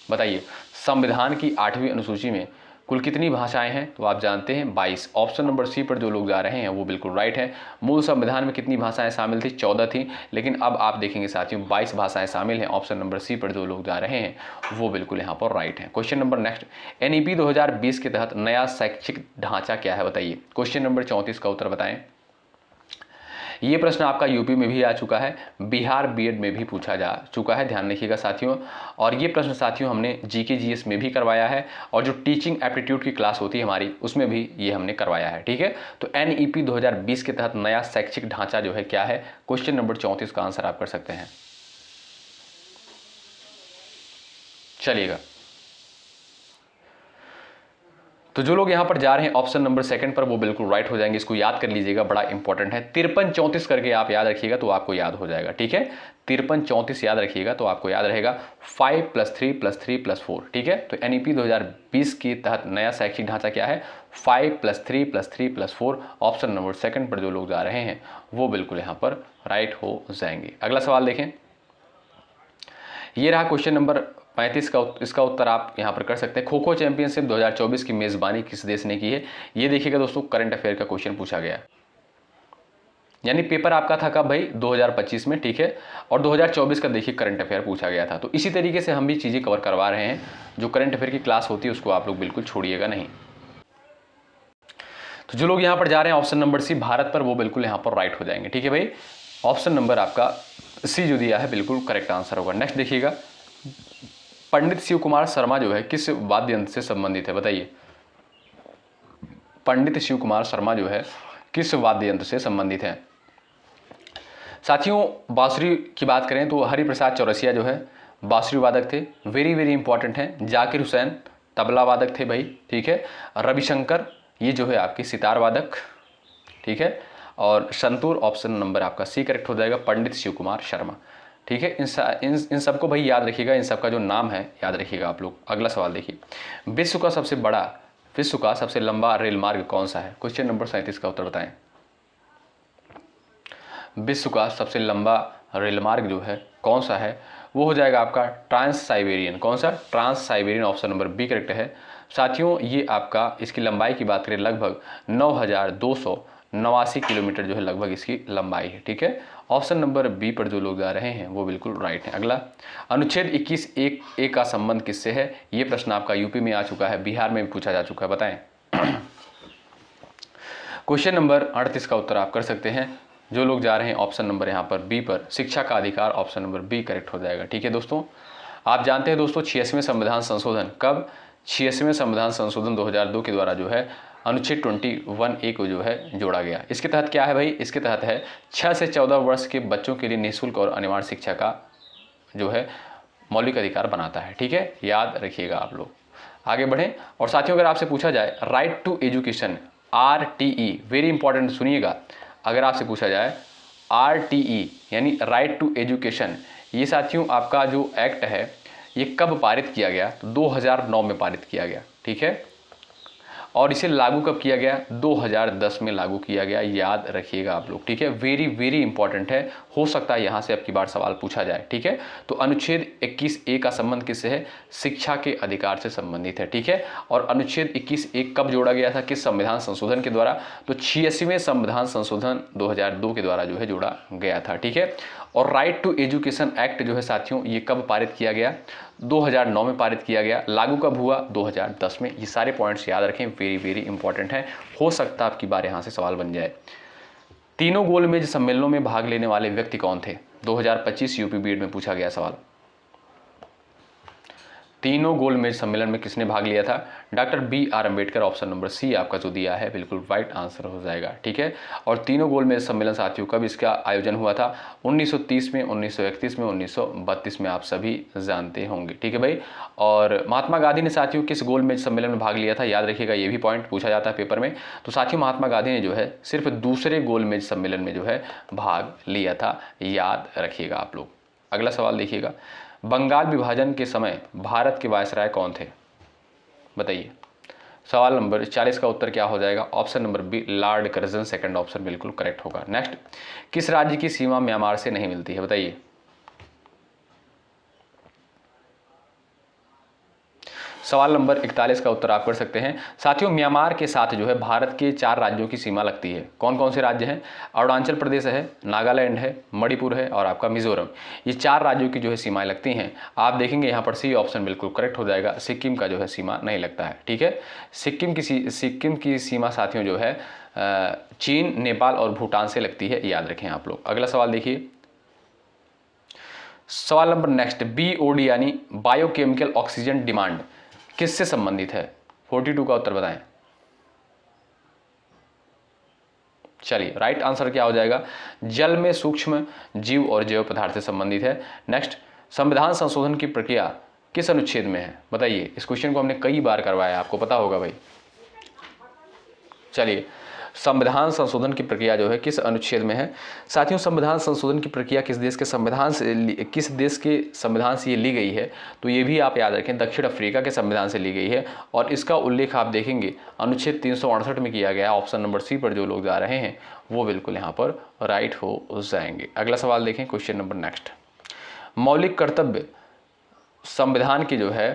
बताइए, संविधान की 8वीं अनुसूची में कुल कितनी भाषाएं हैं, तो आप जानते हैं 22। ऑप्शन नंबर सी पर जो लोग जा रहे हैं वो बिल्कुल राइट है। मूल संविधान में कितनी भाषाएं शामिल थी, 14 थी, लेकिन अब आप देखेंगे साथियों 22 भाषाएं शामिल हैं। ऑप्शन नंबर सी पर जो लोग जा रहे हैं वो बिल्कुल यहाँ पर राइट है। क्वेश्चन नंबर नेक्स्ट, NEP 2020 के तहत नया शैक्षिक ढांचा क्या है, बताइए। क्वेश्चन नंबर 34 का उत्तर बताएं। ये प्रश्न आपका यूपी में भी आ चुका है, बिहार बीएड में भी पूछा जा चुका है, ध्यान रखिएगा साथियों। और ये प्रश्न साथियों हमने जीके जीएस में भी करवाया है, और जो टीचिंग एप्टीट्यूड की क्लास होती है हमारी उसमें भी ये हमने करवाया है, ठीक है। तो एनईपी 2020 के तहत नया शैक्षिक ढांचा जो है क्या है, क्वेश्चन नंबर 34 का आंसर आप कर सकते हैं। चलिएगा, तो जो लोग यहां पर जा रहे हैं ऑप्शन नंबर सेकंड पर वो बिल्कुल राइट हो जाएंगे। इसको याद कर लीजिएगा, बड़ा इंपॉर्टेंट है। 53-34 करके आप याद रखिएगा तो आपको याद हो जाएगा, ठीक है। 53-34 याद रखिएगा तो आपको याद रहेगा 5 + 3 + 3 + 4, ठीक है। तो एनईपी 2020 के तहत नया शैक्षिक ढांचा क्या है, 5 + 3 + 3 + 4। ऑप्शन नंबर सेकंड पर जो लोग जा रहे हैं वो बिल्कुल यहाँ पर राइट हो जाएंगे। अगला सवाल देखें, ये रहा क्वेश्चन नंबर 35 का। इसका उत्तर आप यहां पर कर सकते हैं। खो खो चैंपियनशिप 2024 की मेजबानी किस देश ने की है। ये देखिएगा दोस्तों, करंट अफेयर का क्वेश्चन पूछा गया, यानी पेपर आपका था कब भाई, 2025 में, ठीक है। और 2024 का देखिए करंट अफेयर पूछा गया था। तो इसी तरीके से हम भी चीजें कवर करवा रहे हैं। जो करंट अफेयर की क्लास होती है उसको आप लोग बिल्कुल छोड़िएगा नहीं। तो जो लोग यहाँ पर जा रहे हैं ऑप्शन नंबर सी भारत पर, वो बिल्कुल यहाँ पर राइट हो जाएंगे, ठीक है भाई। ऑप्शन नंबर आपका सी जो दिया है बिल्कुल करेक्ट आंसर होगा। नेक्स्ट देखिएगा, पंडित शिव कुमार शर्मा जो है किस वाद्य यंत्र से संबंधित है, बताइए। पंडित शिव कुमार शर्मा जो है किस वाद्य यंत्र से संबंधित है। साथियों, बांसुरी की बात करें तो हरिप्रसाद चौरसिया जो है बांसुरी वादक थे, वेरी वेरी इंपॉर्टेंट है। जाकिर हुसैन तबला वादक थे भाई, ठीक है। रविशंकर ये जो है आपकी सितार वादक, ठीक है। और संतूर ऑप्शन नंबर आपका सी करेक्ट हो जाएगा, पंडित शिव कुमार शर्मा, ठीक है। इन सबको भाई याद रखिएगा, इन सबका जो नाम है याद रखिएगा आप लोग। अगला सवाल देखिए, विश्व का सबसे लंबा रेल मार्ग कौन सा है। क्वेश्चन नंबर 37 का उत्तर बताएं। विश्व का सबसे लंबा रेल मार्ग जो है कौन सा है, वो हो जाएगा आपका ट्रांस साइबेरियन। कौन सा, trans Siberian, option number B correct है। साथियों, ये आपका इसकी लंबाई की बात करें लगभग 9,289 किलोमीटर जो है लगभग इसकी लंबाई है, ठीक है। ऑप्शन नंबर बी पर जो लोग जा रहे हैं वो बिल्कुल राइट है। अगला, अनुच्छेद 21(1) का संबंध किससे है। ये प्रश्न आपका यूपी में आ चुका है, बिहार में भी पूछा जा चुका है, बताएं। क्वेश्चन नंबर 38 का उत्तर आप कर सकते हैं। जो लोग जा रहे हैं ऑप्शन नंबर यहाँ पर बी पर, शिक्षा का अधिकार, ऑप्शन नंबर बी करेक्ट हो जाएगा, ठीक है दोस्तों। आप जानते हैं दोस्तों 86वें संविधान संशोधन कब, 86वें संविधान संशोधन 2002 के द्वारा जो है अनुच्छेद 21(a) को जो है जोड़ा गया। इसके तहत क्या है भाई, इसके तहत है 6 से 14 वर्ष के बच्चों के लिए निःशुल्क और अनिवार्य शिक्षा का जो है मौलिक अधिकार बनाता है, ठीक है। याद रखिएगा आप लोग, आगे बढ़ें। और साथियों, अगर आपसे पूछा जाए right to education, RTE, very important सुनिएगा। अगर आपसे पूछा जाए RTE यानी राइट टू एजुकेशन, ये साथियों आपका जो एक्ट है ये कब पारित किया गया, तो 2009 में पारित किया गया, ठीक है। और इसे लागू कब किया गया, 2010 में लागू किया गया, याद रखिएगा आप लोग, ठीक है। वेरी वेरी इंपॉर्टेंट है, हो सकता है यहाँ से अब की बार सवाल पूछा जाए, ठीक है। तो अनुच्छेद 21(a) का संबंध किससे है, शिक्षा के अधिकार से संबंधित है, ठीक है। और अनुच्छेद 21(a) कब जोड़ा गया था, किस संविधान संशोधन के द्वारा, तो 86वें संविधान संशोधन 2002 के द्वारा जो है जोड़ा गया था, ठीक है। और राइट टू एजुकेशन एक्ट जो है साथियों ये कब पारित किया गया, 2009 में पारित किया गया। लागू कब हुआ, 2010 में। ये सारे पॉइंट्स याद रखें, वेरी वेरी इंपॉर्टेंट है, हो सकता है आपकी बार यहाँ से सवाल बन जाए। तीनों गोलमेज सम्मेलनों में भाग लेने वाले व्यक्ति कौन थे, 2025 यूपी बीएड में पूछा गया सवाल। तीनों गोलमेज सम्मेलन में किसने भाग लिया था, doctor BR Ambedkar, option number C आपका जो दिया है बिल्कुल राइट आंसर हो जाएगा, ठीक है। और तीनों गोलमेज सम्मेलन साथियों कब इसका आयोजन हुआ था, 1930 में, 1931 में, 1932 में, आप सभी जानते होंगे, ठीक है भाई। और महात्मा गांधी ने साथियों किस गोलमेज सम्मेलन में भाग लिया था, याद रखिएगा, ये भी पॉइंट पूछा जाता है पेपर में। तो साथियों महात्मा गांधी ने जो है सिर्फ दूसरे गोलमेज सम्मेलन में जो है भाग लिया था, याद रखिएगा आप लोग। अगला सवाल देखिएगा, बंगाल विभाजन के समय भारत के वायसराय कौन थे, बताइए। सवाल नंबर 40 का उत्तर क्या हो जाएगा, option number B Lord Curzon, second option बिल्कुल करेक्ट होगा। नेक्स्ट, किस राज्य की सीमा म्यांमार से नहीं मिलती है, बताइए। सवाल नंबर 41 का उत्तर आप कर सकते हैं। साथियों, म्यांमार के साथ जो है भारत के 4 राज्यों की सीमा लगती है। कौन कौन से राज्य हैं? अरुणाचल प्रदेश है, नागालैंड है, मणिपुर है और आपका मिजोरम। ये 4 राज्यों की जो है सीमाएं लगती हैं। आप देखेंगे यहाँ पर सी ऑप्शन बिल्कुल करेक्ट हो जाएगा। सिक्किम का जो है सीमा नहीं लगता है। ठीक है, सिक्किम की सीमा साथियों जो है चीन, नेपाल और भूटान से लगती है, याद रखें आप लोग। अगला सवाल देखिए, सवाल नंबर नेक्स्ट, BOD यानी बायोकेमिकल ऑक्सीजन डिमांड किससे संबंधित है? 42 का उत्तर बताएं। चलिए, राइट आंसर क्या हो जाएगा? जल में सूक्ष्म जीव और जैव पदार्थ से संबंधित है। नेक्स्ट, संविधान संशोधन की प्रक्रिया किस अनुच्छेद में है? बताइए। इस क्वेश्चन को हमने कई बार करवाया, आपको पता होगा भाई। चलिए, संविधान संशोधन की प्रक्रिया जो है किस अनुच्छेद में है? साथियों, संविधान संशोधन की प्रक्रिया किस देश के संविधान से ये ली गई है? तो ये भी आप याद रखें, दक्षिण अफ्रीका के संविधान से ली गई है और इसका उल्लेख आप देखेंगे अनुच्छेद 368 में किया गया है। ऑप्शन नंबर सी पर जो लोग जा रहे हैं वो बिल्कुल यहाँ पर राइट हो जाएंगे। अगला सवाल देखें, क्वेश्चन नंबर नेक्स्ट, मौलिक कर्तव्य संविधान के जो है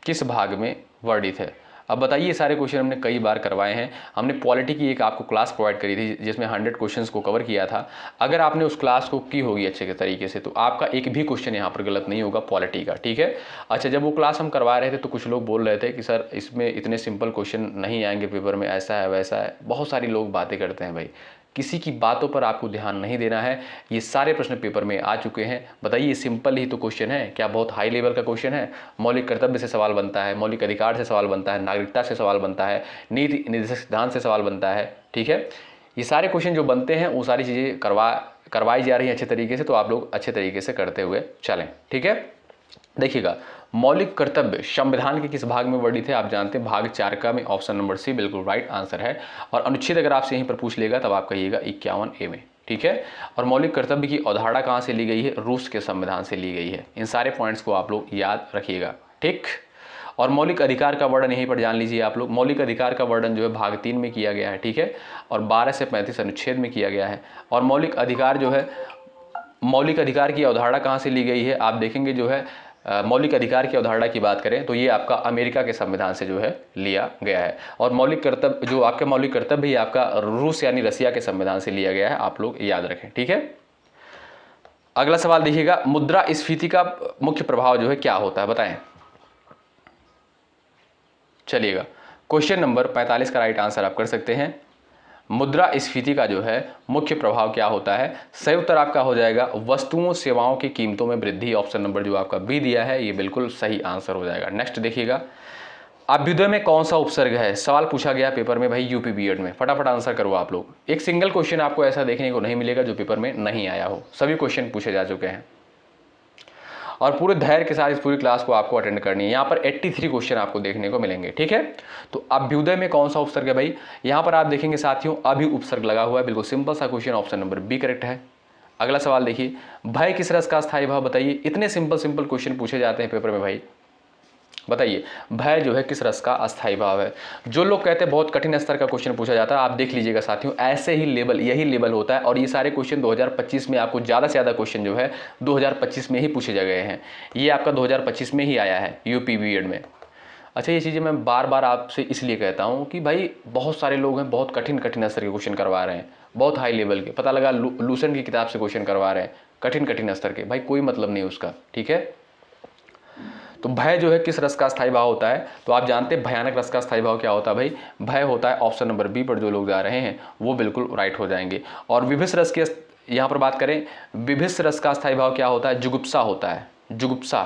किस भाग में वर्णित है? अब बताइए, ये सारे क्वेश्चन हमने कई बार करवाए हैं। हमने पॉलिटी की एक आपको क्लास प्रोवाइड करी थी जिसमें 100 क्वेश्चंस को कवर किया था। अगर आपने उस क्लास को की होगी अच्छे के तरीके से तो आपका एक भी क्वेश्चन यहाँ पर गलत नहीं होगा पॉलिटी का। ठीक है, अच्छा, जब वो क्लास हम करवा रहे थे तो कुछ लोग बोल रहे थे कि सर इसमें इतने सिंपल क्वेश्चन नहीं आएंगे पेपर में, ऐसा है वैसा है। बहुत सारी लोग बातें करते हैं भाई, किसी की बातों पर आपको ध्यान नहीं देना है। ये सारे प्रश्न पेपर में आ चुके हैं। बताइए, सिंपल ही तो क्वेश्चन है, क्या बहुत हाई लेवल का क्वेश्चन है? मौलिक कर्तव्य से सवाल बनता है, मौलिक अधिकार से सवाल बनता है, नागरिकता से सवाल बनता है, नीति निर्देशक सिद्धांत से सवाल बनता है। ठीक है, ये सारे क्वेश्चन जो बनते हैं वो सारी चीज़ें करवाई जा रही हैं अच्छे तरीके से, तो आप लोग अच्छे तरीके से करते हुए चलें। ठीक है, देखिएगा, मौलिक कर्तव्य संविधान के किस भाग में वर्णित है? आप जानते हैं भाग 4 का में। ऑप्शन नंबर सी बिल्कुल राइट आंसर है। और अनुच्छेद अगर आपसे यहीं पर पूछ लेगा तब आप कहिएगा 51A में। ठीक है, और मौलिक कर्तव्य की अवधारणा कहाँ से ली गई है? रूस के संविधान से ली गई है। इन सारे पॉइंट्स को आप लोग याद रखिएगा। ठीक, और मौलिक अधिकार का वर्णन यहीं पर जान लीजिए आप लोग। मौलिक अधिकार का वर्णन जो है भाग 3 में किया गया है। ठीक है, और 12 से 35 अनुच्छेद में किया गया है। और मौलिक अधिकार जो है, मौलिक अधिकार की अवधारणा कहाँ से ली गई है? आप देखेंगे जो है मौलिक अधिकार की अवधारणा की बात करें तो ये आपका अमेरिका के संविधान से जो है लिया गया है। और मौलिक कर्तव्य जो आपका मौलिक कर्तव्य ही आपका रूस यानी रसिया के संविधान से लिया गया है, आप लोग याद रखें। ठीक है, अगला सवाल देखिएगा, मुद्रास्फीति का मुख्य प्रभाव जो है क्या होता है? बताएं। चलिएगा, क्वेश्चन नंबर 45 का राइट आंसर आप कर सकते हैं। मुद्रास्फीति का जो है मुख्य प्रभाव क्या होता है? सही उत्तर आपका हो जाएगा वस्तुओं सेवाओं की कीमतों में वृद्धि। ऑप्शन नंबर जो आपका बी दिया है ये बिल्कुल सही आंसर हो जाएगा। नेक्स्ट देखिएगा, अभ्युदय में कौन सा उपसर्ग है? सवाल पूछा गया पेपर में भाई यूपी बीएड में। फटाफट आंसर करो आप लोग। एक सिंगल क्वेश्चन आपको ऐसा देखने को नहीं मिलेगा जो पेपर में नहीं आया हो, सभी क्वेश्चन पूछे जा चुके हैं और पूरे धैर्य के साथ इस पूरी क्लास को आपको अटेंड करनी है। यहाँ पर 83 क्वेश्चन आपको देखने को मिलेंगे। ठीक है, तो अभ्युदय में कौन सा उपसर्ग है भाई? यहाँ पर आप देखेंगे साथियों अभि उपसर्ग लगा हुआ है। बिल्कुल सिंपल सा question, option number B correct है। अगला सवाल देखिए, भय किस रस का स्थायी भाव? बताइए, इतने सिंपल क्वेश्चन पूछे जाते हैं पेपर में भाई। बताइए, भय जो है किस रस का अस्थायी भाव है? जो लोग कहते हैं बहुत कठिन स्तर का क्वेश्चन पूछा जाता है, आप देख लीजिएगा साथियों, ऐसे ही लेवल, यही लेवल होता है। और ये सारे क्वेश्चन 2025 में आपको ज़्यादा से ज़्यादा क्वेश्चन जो है 2025 में ही पूछे जा गए हैं। ये आपका 2025 में ही आया है यूपी बीएड में। अच्छा, ये चीज़ें मैं बार बार आपसे इसलिए कहता हूँ कि भाई बहुत सारे लोग हैं बहुत कठिन स्तर के क्वेश्चन करवा रहे हैं, बहुत हाई लेवल के, पता लगा लूसेंट की किताब से क्वेश्चन करवा रहे हैं कठिन स्तर के। भाई कोई मतलब नहीं उसका। ठीक है, तो भय जो है किस रस का स्थायी भाव होता है? तो आप जानते हैं भयानक रस का स्थायी भाव क्या होता है भाई? भय होता है ऑप्शन नंबर बी पर जो लोग जा रहे हैं वो बिल्कुल राइट हो जाएंगे। और विभिन्न रस के यहाँ पर बात करें, विभिन्न रस का स्थायी भाव क्या होता है? जुगुप्सा होता है। जुगुप्सा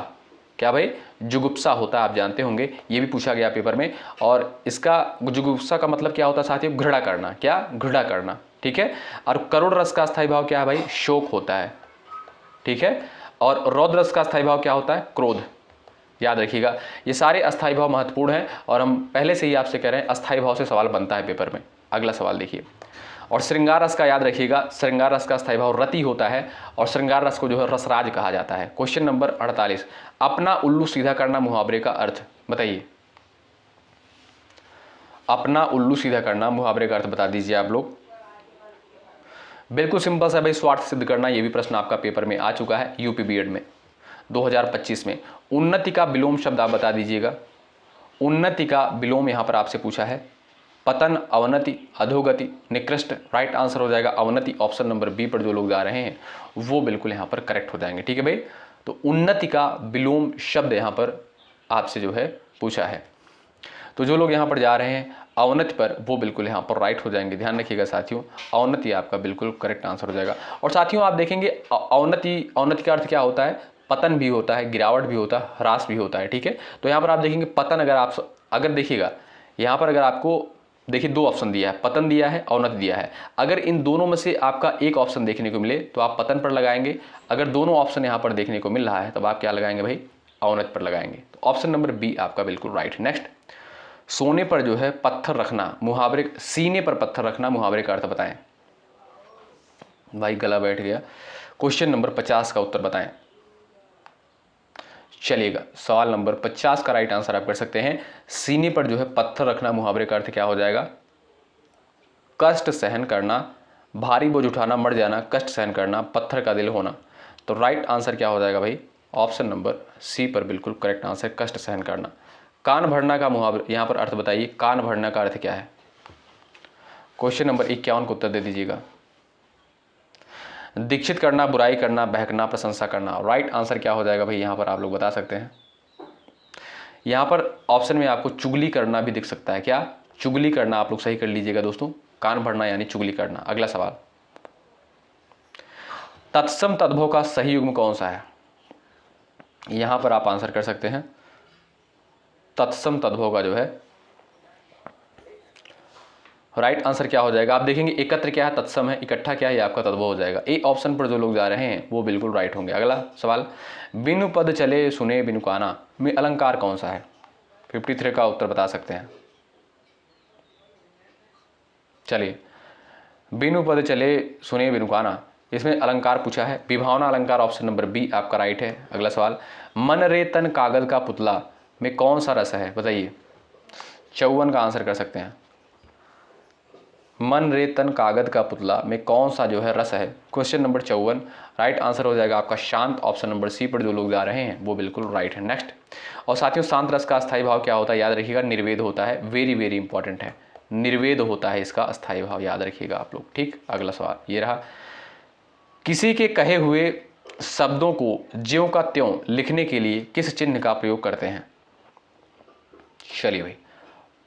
क्या भाई? जुगुप्सा होता है, आप जानते होंगे, ये भी पूछा गया पेपर में। और इसका जुगुप्सा का मतलब क्या होता है साथियों? घृणा करना। क्या? घृणा करना। ठीक है, और करुण रस का स्थायी भाव क्या है भाई? शोक होता है। ठीक है, और रौद्र रस का स्थायी भाव क्या होता है? क्रोध। याद रखिएगा, ये सारे अस्थायी भाव महत्वपूर्ण हैं और हम पहले से ही आपसे कह रहे हैं अस्थायी भाव से सवाल बनता है पेपर में। अगला सवाल देखिए, और श्रृंगार रस का याद रखिएगा, श्रृंगार रस का स्थायी भाव रति होता है और श्रृंगार रस को जो है रसराज कहा जाता है। क्वेश्चन नंबर 48, अपना उल्लू सीधा करना मुहावरे का अर्थ बताइए। अपना उल्लू सीधा करना मुहावरे का अर्थ बता दीजिए आप लोग। बिल्कुल सिंपल सा भाई, स्वार्थ सिद्ध करना। ये भी प्रश्न आपका पेपर में आ चुका है यूपी बीएड में 2025 में। उन्नति का विलोम शब्द आप बता दीजिएगा। उन्नति का विलोम यहाँ पर आपसे पूछा है। पतन, अवनति, अधोगति, निकृष्ट, राइट आंसर हो जाएगा अवनति। ऑप्शन नंबर बी पर जो लोग जा रहे हैं वो बिल्कुल यहाँ पर करेक्ट हो जाएंगे। ठीक है भाई, तो उन्नति का विलोम शब्द यहाँ पर आपसे जो है पूछा है। तो जो लोग यहाँ पर जा रहे हैं अवनति पर वो बिल्कुल यहाँ पर राइट हो जाएंगे। ध्यान रखिएगा साथियों, अवनति आपका बिल्कुल करेक्ट आंसर हो जाएगा। और साथियों आप देखेंगे अवनति का अर्थ क्या होता है? पतन भी होता है, गिरावट भी होता है, ह्रास भी होता है। ठीक है, तो यहाँ पर आप देखेंगे पतन, अगर देखिएगा यहाँ पर, अगर आपको देखिए दो ऑप्शन दिया है, पतन दिया है, अवनति दिया है। अगर इन दोनों में से आपका एक ऑप्शन देखने को मिले तो आप पतन पर लगाएंगे। अगर दोनों ऑप्शन यहाँ पर देखने को मिल रहा है तब आप क्या लगाएंगे भाई? अवनति पर लगाएंगे। तो ऑप्शन नंबर बी आपका बिल्कुल राइट। नेक्स्ट, सोने पर जो है पत्थर रखना, मुहावरे, सीने पर पत्थर रखना मुहावरे का अर्थ बताएं। भाई गला बैठ गया। क्वेश्चन नंबर 50 का उत्तर बताएं। चलिएगा, सवाल नंबर 50 का राइट आंसर आप कर सकते हैं। सीने पर जो है पत्थर रखना मुहावरे का अर्थ क्या हो जाएगा? कष्ट सहन करना, भारी बोझ उठाना, मर जाना, कष्ट सहन करना, पत्थर का दिल होना। तो राइट आंसर क्या हो जाएगा भाई? ऑप्शन नंबर सी पर बिल्कुल करेक्ट आंसर, कष्ट सहन करना। कान भरना का मुहावरे यहाँ पर अर्थ बताइए, कान भरना का अर्थ क्या है? क्वेश्चन नंबर 51 को उत्तर दे दीजिएगा। दीक्षित करना, बुराई करना, बहकना, प्रशंसा करना। राइट आंसर क्या हो जाएगा भाई? यहाँ पर आप लोग बता सकते हैं। यहाँ पर ऑप्शन में आपको चुगली करना भी दिख सकता है। क्या? चुगली करना, आप लोग सही कर लीजिएगा दोस्तों। कान भरना यानी चुगली करना। अगला सवाल, तत्सम तद्भव का सही युग्म कौन सा है? यहाँ पर आप आंसर कर सकते हैं। तत्सम तद्भव का जो है राइट आंसर क्या हो जाएगा? आप देखेंगे एकत्र क्या है? तत्सम है। इकट्ठा क्या है? ये आपका तद्भव हो जाएगा। ए ऑप्शन पर जो लोग जा रहे हैं वो बिल्कुल राइट होंगे। अगला सवाल, बिनु पद चले सुने बिनु काना में अलंकार कौन सा है? 53 का उत्तर बता सकते हैं। चलिए, बिनु पद चले सुने बिनु काना, इसमें अलंकार पूछा है। विभावना अलंकार, ऑप्शन नंबर बी आपका राइट है। अगला सवाल, मन रे तन कागज का पुतला में कौन सा रस है? बताइए। 54 का आंसर कर सकते हैं। मन रे तन कागज का पुतला में कौन सा जो है रस है? क्वेश्चन नंबर 54 राइट आंसर हो जाएगा आपका शांत। ऑप्शन नंबर सी पर जो लोग जा रहे हैं वो बिल्कुल राइट है। नेक्स्ट, और साथियों शांत रस का अस्थायी भाव क्या होता है? याद रखिएगा, निर्वेद होता है। वेरी वेरी इंपॉर्टेंट है, निर्वेद होता है इसका अस्थायी भाव, याद रखिएगा आप लोग। ठीक, अगला सवाल ये रहा, किसी के कहे हुए शब्दों को ज्यों का त्यों लिखने के लिए किस चिन्ह का प्रयोग करते हैं? चलिए भाई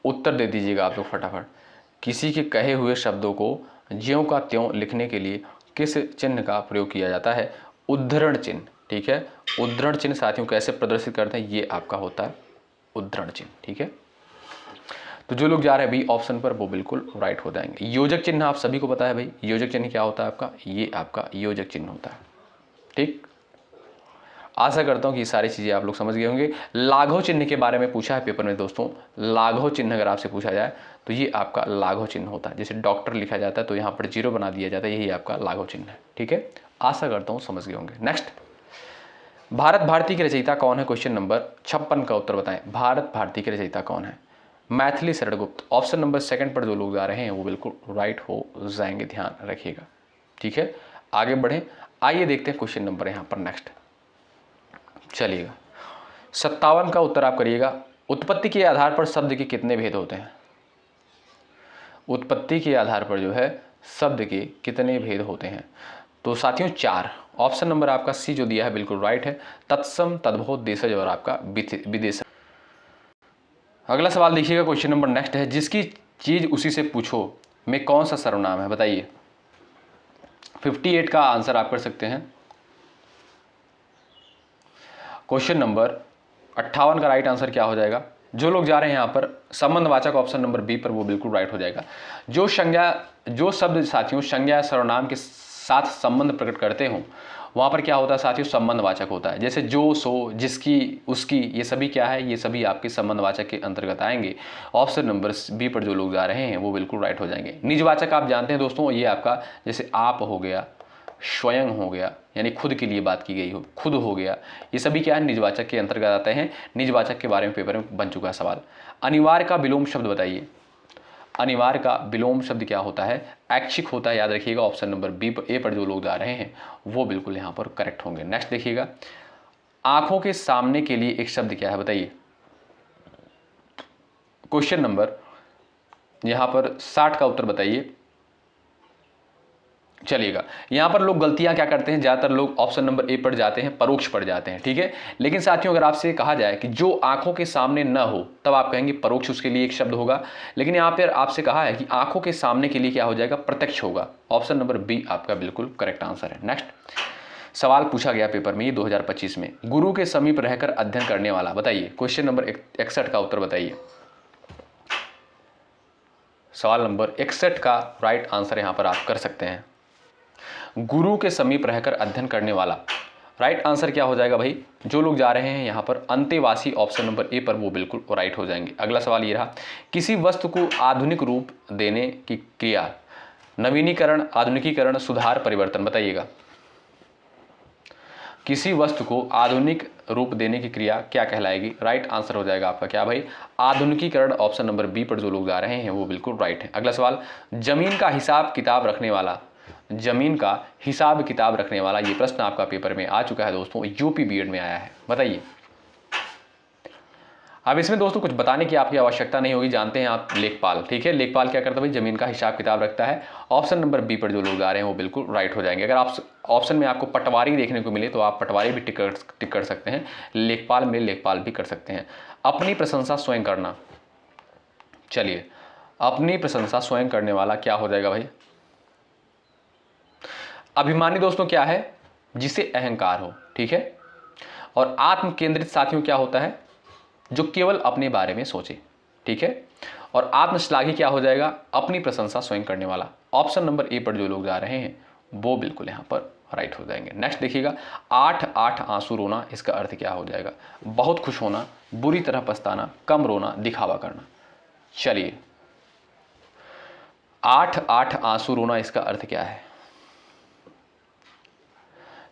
उत्तर दे दीजिएगा आप लोग फटाफट। किसी के कहे हुए शब्दों को ज्यों का त्यों लिखने के लिए किस चिन्ह का प्रयोग किया जाता है? उद्धरण चिन्ह। ठीक है, उद्धरण चिन्ह साथियों कैसे प्रदर्शित करते हैं? ये आपका होता है उद्धरण चिन्ह। ठीक है, तो जो लोग जा रहे हैं बी ऑप्शन पर वो बिल्कुल राइट हो जाएंगे। योजक चिन्ह आप सभी को पता है भाई, योजक चिन्ह क्या होता है आपका? ये आपका योजक चिन्ह होता है। ठीक, आशा करता हूँ कि ये सारी चीज़ें आप लोग समझ गए होंगे। लाघव चिन्ह के बारे में पूछा है पेपर में दोस्तों। लाघव चिन्ह अगर आपसे पूछा जाए तो ये आपका लाघव चिन्ह होता है। जैसे डॉक्टर लिखा जाता है तो यहाँ पर जीरो बना दिया जाता है, यही आपका लाघव चिन्ह है। ठीक है, आशा करता हूँ समझ गए होंगे। नेक्स्ट, भारत भारती के रचयिता कौन है? क्वेश्चन नंबर 56 का उत्तर बताएं। भारत भारती के रचयिता कौन है? Maithili Sharan Gupt. Option number second पर जो लोग जा रहे हैं वो बिल्कुल राइट हो जाएंगे, ध्यान रखिएगा। ठीक है, आगे बढ़ें, आइए देखते हैं क्वेश्चन नंबर यहाँ पर नेक्स्ट। चलिएगा, 57 का उत्तर आप करिएगा। उत्पत्ति के आधार पर शब्द के कितने भेद होते हैं? उत्पत्ति के आधार पर जो है शब्द के कितने भेद होते हैं? तो साथियों 4। ऑप्शन नंबर आपका सी जो दिया है बिल्कुल राइट है। तत्सम, तद्भव, देशज और आपका विदेश। अगला सवाल देखिएगा, क्वेश्चन नंबर नेक्स्ट है, जिसकी चीज उसी से पूछो में कौन सा सर्वनाम है? बताइए। 58 का आंसर आप कर सकते हैं। क्वेश्चन नंबर 58 का राइट आंसर क्या हो जाएगा? जो लोग जा रहे हैं यहाँ पर संबंधवाचक, ऑप्शन नंबर बी पर वो बिल्कुल राइट हो जाएगा। जो शब्द साथियों संज्ञा या सर्वनाम के साथ संबंध प्रकट करते हो वहाँ पर क्या होता है साथियों? संबंधवाचक होता है। जैसे जो, सो, जिसकी, उसकी, ये सभी क्या है? ये सभी आपके संबंधवाचक के अंतर्गत आएंगे। ऑप्शन नंबर बी पर जो लोग जा रहे हैं वो बिल्कुल राइट हो जाएंगे। निजवाचक आप जानते हैं दोस्तों, ये आपका जैसे आप हो गया, स्वयं हो गया, यानी खुद के लिए बात की गई हो, खुद हो गया, ये सभी क्या है? निजवाचक के अंतर्गत आते हैं। निजवाचक के बारे में पेपर में बन चुका है सवाल। अनिवार्य का विलोम शब्द बताइए। अनिवार्य का विलोम शब्द क्या होता है? ऐच्छिक होता है, याद रखिएगा। ऑप्शन नंबर बी पर, ए पर जो लोग जा रहे हैं वो बिल्कुल यहाँ पर करेक्ट होंगे। नेक्स्ट देखिएगा, आंखों के सामने के लिए एक शब्द क्या है? बताइए। क्वेश्चन नंबर यहाँ पर 60 का उत्तर बताइए। चलिएगा, यहाँ पर लोग गलतियां क्या करते हैं, ज़्यादातर लोग ऑप्शन नंबर ए पर जाते हैं, परोक्ष पर जाते हैं, ठीक है। लेकिन साथियों अगर आपसे कहा जाए कि जो आंखों के सामने न हो, तब आप कहेंगे परोक्ष, उसके लिए एक शब्द होगा। लेकिन यहाँ पर आपसे कहा है कि आंखों के सामने के लिए क्या हो जाएगा, प्रत्यक्ष होगा। ऑप्शन नंबर बी आपका बिल्कुल करेक्ट आंसर है। नेक्स्ट सवाल पूछा गया पेपर में, ये 2025 में, गुरु के समीप रहकर अध्ययन करने वाला, बताइए। क्वेश्चन नंबर 61 का उत्तर बताइए। सवाल नंबर 61 का राइट आंसर यहां पर आप कर सकते हैं, गुरु के समीप रहकर अध्ययन करने वाला। राइट आंसर क्या हो जाएगा भाई, जो लोग जा रहे हैं यहां पर अंतेवासी ऑप्शन नंबर ए पर, वो बिल्कुल राइट हो जाएंगे। अगला सवाल ये रहा, किसी वस्तु को आधुनिक रूप देने की क्रिया, नवीनीकरण, आधुनिकीकरण, सुधार, परिवर्तन, बताइएगा। किसी वस्तु को आधुनिक रूप देने की क्रिया क्या कहलाएगी। राइट आंसर हो जाएगा आपका क्या भाई, आधुनिकीकरण। ऑप्शन नंबर बी पर जो लोग जा रहे हैं वो बिल्कुल राइट है। अगला सवाल, जमीन का हिसाब किताब रखने वाला, जमीन का हिसाब किताब रखने वाला, ये प्रश्न आपका पेपर में आ चुका है दोस्तों, यूपी बीएड में आया है, बताइए। अब इसमें दोस्तों कुछ बताने की आपकी आवश्यकता नहीं होगी, जानते हैं आप लेखपाल, ठीक है। लेखपाल क्या करता है भाई, जमीन का हिसाब किताब रखता है। ऑप्शन नंबर बी पर जो लोग आ रहे हैं वो बिल्कुल राइट हो जाएंगे। अगर आप ऑप्शन में आपको पटवारी देखने को मिले तो आप पटवारी भी टिक कर सकते हैं, लेखपाल में लेखपाल भी कर सकते हैं। अपनी प्रशंसा स्वयं करना, चलिए, अपनी प्रशंसा स्वयं करने वाला क्या हो जाएगा भाई, अभिमानी दोस्तों क्या है, जिसे अहंकार हो, ठीक है। और आत्म केंद्रित साथियों क्या होता है, जो केवल अपने बारे में सोचे, ठीक है। और आत्मश्लाघी क्या हो जाएगा, अपनी प्रशंसा स्वयं करने वाला। ऑप्शन नंबर ए पर जो लोग जा रहे हैं वो बिल्कुल यहां पर राइट हो जाएंगे। नेक्स्ट देखिएगा, 8 आंसू रोना, इसका अर्थ क्या हो जाएगा, बहुत खुश होना, बुरी तरह पछताना, कम रोना, दिखावा करना। चलिए, 8 आंसू रोना, इसका अर्थ क्या है।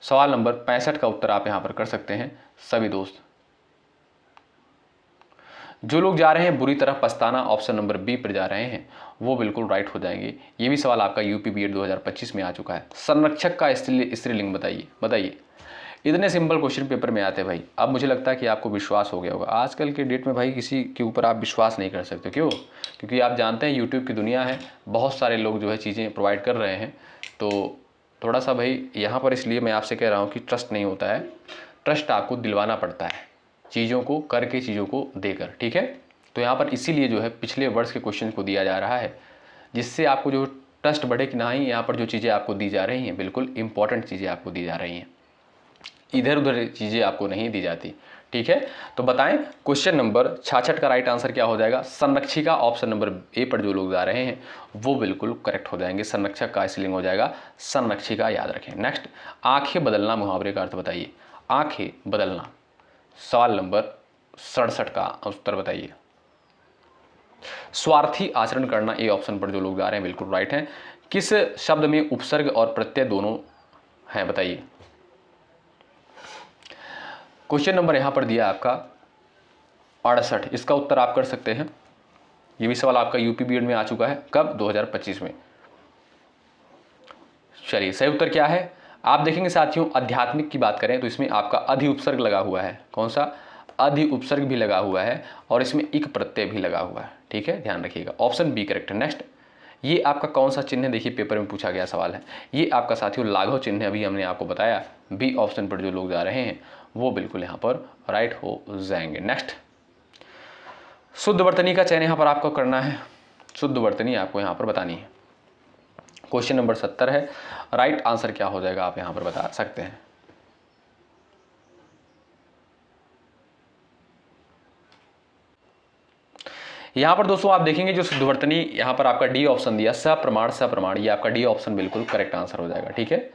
सवाल नंबर 65 का उत्तर आप यहां पर कर सकते हैं सभी दोस्त। जो लोग जा रहे हैं बुरी तरह पछताना, ऑप्शन नंबर बी पर जा रहे हैं वो बिल्कुल राइट हो जाएंगे। ये भी सवाल आपका यूपी बीएड 2025 में आ चुका है। संरक्षक का स्त्रीलिंग बताइए। इतने सिंपल क्वेश्चन पेपर में आते हैं भाई। अब मुझे लगता है कि आपको विश्वास हो गया होगा। आजकल के डेट में भाई किसी के ऊपर आप विश्वास नहीं कर सकते, क्यों, क्योंकि आप जानते हैं यूट्यूब की दुनिया है, बहुत सारे लोग जो है चीज़ें प्रोवाइड कर रहे हैं। तो थोड़ा सा भाई यहाँ पर इसलिए मैं आपसे कह रहा हूँ कि ट्रस्ट नहीं होता है, ट्रस्ट आपको दिलवाना पड़ता है, चीज़ों को करके, चीज़ों को देकर, ठीक है। तो यहाँ पर इसीलिए जो है पिछले वर्ष के क्वेश्चन को दिया जा रहा है, जिससे आपको जो ट्रस्ट बढ़े कि ना ही यहाँ पर जो चीज़ें आपको दी जा रही हैं बिल्कुल इंपॉर्टेंट चीज़ें आपको दी जा रही हैं, इधर उधर चीज़ें आपको नहीं दी जाती, ठीक है। तो बताएं क्वेश्चन नंबर 66 का राइट आंसर क्या हो जाएगा, संरक्षिका। ऑप्शन नंबर ए पर जो लोग जा रहे हैं वो बिल्कुल करेक्ट हो जाएंगे। संरक्षक का स्पेलिंग हो जाएगा संरक्षिका, याद रखें। नेक्स्ट, आंखें बदलना मुहावरे का अर्थ बताइए। आंखें बदलना, सवाल नंबर 67 का उत्तर बताइए। स्वार्थी आचरण करना, ए ऑप्शन पर जो लोग जा रहे हैं बिल्कुल राइट हैं। किस शब्द में उपसर्ग और प्रत्यय दोनों हैं, बताइए। क्वेश्चन नंबर यहां पर दिया आपका 68, इसका उत्तर आप कर सकते हैं। ये भी सवाल आपका यूपी बीएड में आ चुका है, कब, 2025 में। चलिए, सही उत्तर क्या है आप देखेंगे साथियों। आध्यात्मिक की बात करें तो इसमें आपका अधि उपसर्ग लगा हुआ है, कौन सा, अधि उपसर्ग भी लगा हुआ है, और इसमें इक प्रत्यय भी लगा हुआ है, ठीक है, ध्यान रखिएगा। ऑप्शन बी करेक्ट है। नेक्स्ट, ये आपका कौन सा चिन्ह है, देखिए पेपर में पूछा गया सवाल है। ये आपका साथियों लाघव चिन्ह है, अभी हमने आपको बताया। बी ऑप्शन पर जो लोग जा रहे हैं वो बिल्कुल यहाँ पर राइट हो जाएंगे। नेक्स्ट, शुद्ध वर्तनी का चयन यहाँ पर आपको करना है, शुद्ध वर्तनी आपको यहाँ पर बतानी है। क्वेश्चन नंबर 70 है, राइट आंसर क्या हो जाएगा आप यहाँ पर बता सकते हैं। यहाँ पर दोस्तों आप देखेंगे जो शुद्धवर्तनी यहाँ पर आपका डी ऑप्शन दिया, सप्रमाण, ये आपका डी ऑप्शन बिल्कुल करेक्ट आंसर हो जाएगा, ठीक है।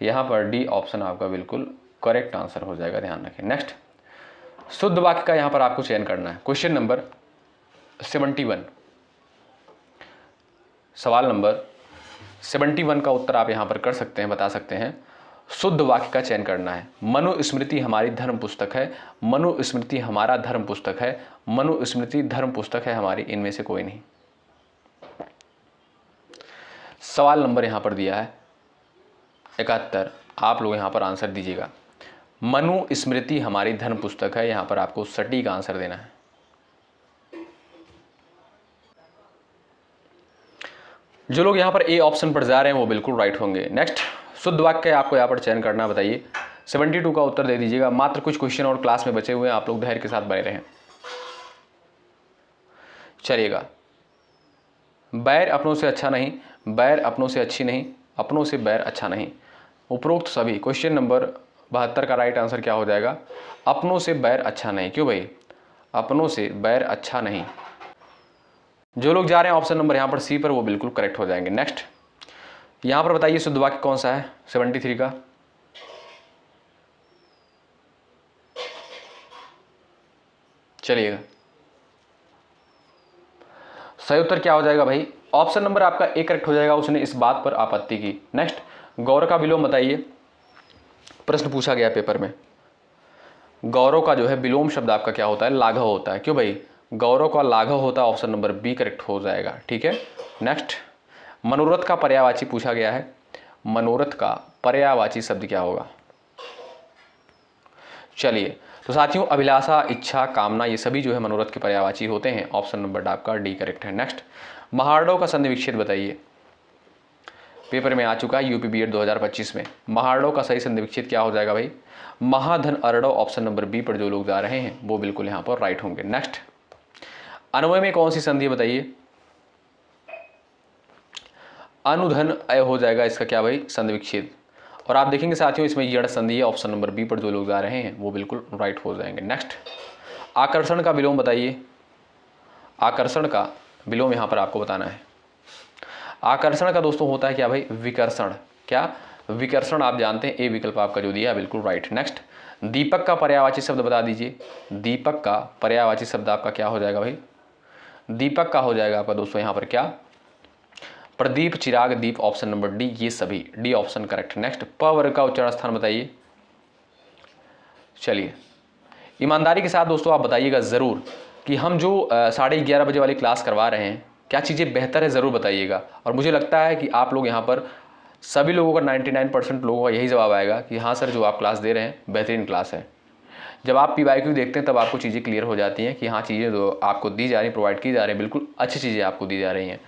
यहाँ पर डी ऑप्शन आपका बिल्कुल करेक्ट आंसर हो जाएगा, ध्यान रखें। नेक्स्ट, शुद्ध वाक्य का यहाँ पर आपको चयन करना है। क्वेश्चन नंबर 71, सवाल नंबर 71 का उत्तर आप यहाँ पर कर सकते हैं, बता सकते हैं। शुद्ध वाक्य का चयन करना है। मनुस्मृति हमारी धर्म पुस्तक है, मनुस्मृति हमारा धर्म पुस्तक है, मनुस्मृति धर्म पुस्तक है हमारी, इनमें से कोई नहीं। सवाल नंबर यहां पर दिया है 71, आप लोग यहां पर आंसर दीजिएगा। मनुस्मृति हमारी धर्म पुस्तक है, यहां पर आपको सटीक आंसर देना है। जो लोग यहाँ पर ए ऑप्शन पर जा रहे हैं वो बिल्कुल राइट होंगे। नेक्स्ट, शुद्ध वाक्य आपको यहाँ पर चयन करना, बताइए। 72 का उत्तर दे दीजिएगा। मात्र कुछ क्वेश्चन और क्लास में बचे हुए हैं, आप लोग धैर्य के साथ बने रहें। चलिएगा, बैर अपनों से अच्छा नहीं, बैर अपनों से अच्छी नहीं, अपनों से बैर अच्छा नहीं। उपरोक्त सभी, क्वेश्चन नंबर 72 का राइट आंसर क्या हो जाएगा? अपनों से बैर अच्छा नहीं। क्यों भाई? अपनों से बैर अच्छा नहीं। जो लोग जा रहे हैं ऑप्शन नंबर यहाँ पर सी पर, वो बिल्कुल करेक्ट हो जाएंगे। नेक्स्ट, यहाँ पर बताइए शुद्ध वाक्य कौन सा है 73 का? चलिएगा, सही उत्तर क्या हो जाएगा भाई? ऑप्शन नंबर आपका ए करेक्ट हो जाएगा, उसने इस बात पर आपत्ति की। नेक्स्ट, गौरव का विलोम बताइए। प्रश्न पूछा गया पेपर में, गौरव का जो है विलोम शब्द आपका क्या होता है? लाघव होता है। क्यों भाई? गौरव का लाघव होता है। ऑप्शन नंबर बी करेक्ट हो जाएगा। ठीक है। नेक्स्ट, मनोरथ का पर्यायवाची पूछा गया है। मनोरथ का पर्यायवाची शब्द क्या होगा? चलिए, तो साथियों अभिलाषा, इच्छा, कामना, ये सभी जो है मनोरथ के पर्यायवाची होते हैं। ऑप्शन नंबर आपका डी करेक्ट है। नेक्स्ट, महार्डव का संधि विच्छेद बताइए। पेपर में आ चुका है यूपी बीएड 2025 में। महार्डव का सही संधि विच्छेद क्या हो जाएगा भाई? महाधन अर्डव। ऑप्शन नंबर बी पर जो लोग जा रहे हैं वो बिल्कुल यहाँ पर राइट होंगे। नेक्स्ट, अन्वय में कौन सी संधि बताइए? अनुधन अय हो जाएगा इसका क्या भाई? संधि विच्छेद। और आप देखेंगे साथियों इसमें यड़ संधि है। ऑप्शन नंबर बी पर जो लोग जा रहे हैं वो बिल्कुल राइट हो जाएंगे। नेक्स्ट, आकर्षण का विलोम बताइए। आकर्षण का विलोम यहाँ पर आपको बताना है। आकर्षण का दोस्तों होता है क्या भाई? विकर्षण। क्या? विकर्षण। आप जानते हैं ए विकल्प आपका जो दिया है बिल्कुल राइट। नेक्स्ट, दीपक का पर्यायवाची शब्द बता दीजिए। दीपक का पर्यायवाची शब्द आपका क्या हो जाएगा भाई? दीपक का हो जाएगा आपका दोस्तों यहाँ पर क्या? प्रदीप, चिराग, दीप। ऑप्शन नंबर डी, ये सभी डी ऑप्शन करेक्ट। नेक्स्ट, प वर्ग का उच्चारण स्थान बताइए। चलिए, ईमानदारी के साथ दोस्तों आप बताइएगा ज़रूर कि हम जो 11:30 बजे वाली क्लास करवा रहे हैं क्या चीज़ें बेहतर है, ज़रूर बताइएगा। और मुझे लगता है कि आप लोग यहाँ पर सभी लोगों का 99% लोगों का यही जवाब आएगा कि हाँ सर, जो आप क्लास दे रहे हैं बेहतरीन क्लास है। जब आप PYQ देखते हैं तब आपको चीज़ें क्लियर हो जाती हैं कि हाँ, चीज़ें जो आपको दी जा रही, प्रोवाइड की जा रही हैं, बिल्कुल अच्छी चीज़ें आपको दी जा रही हैं।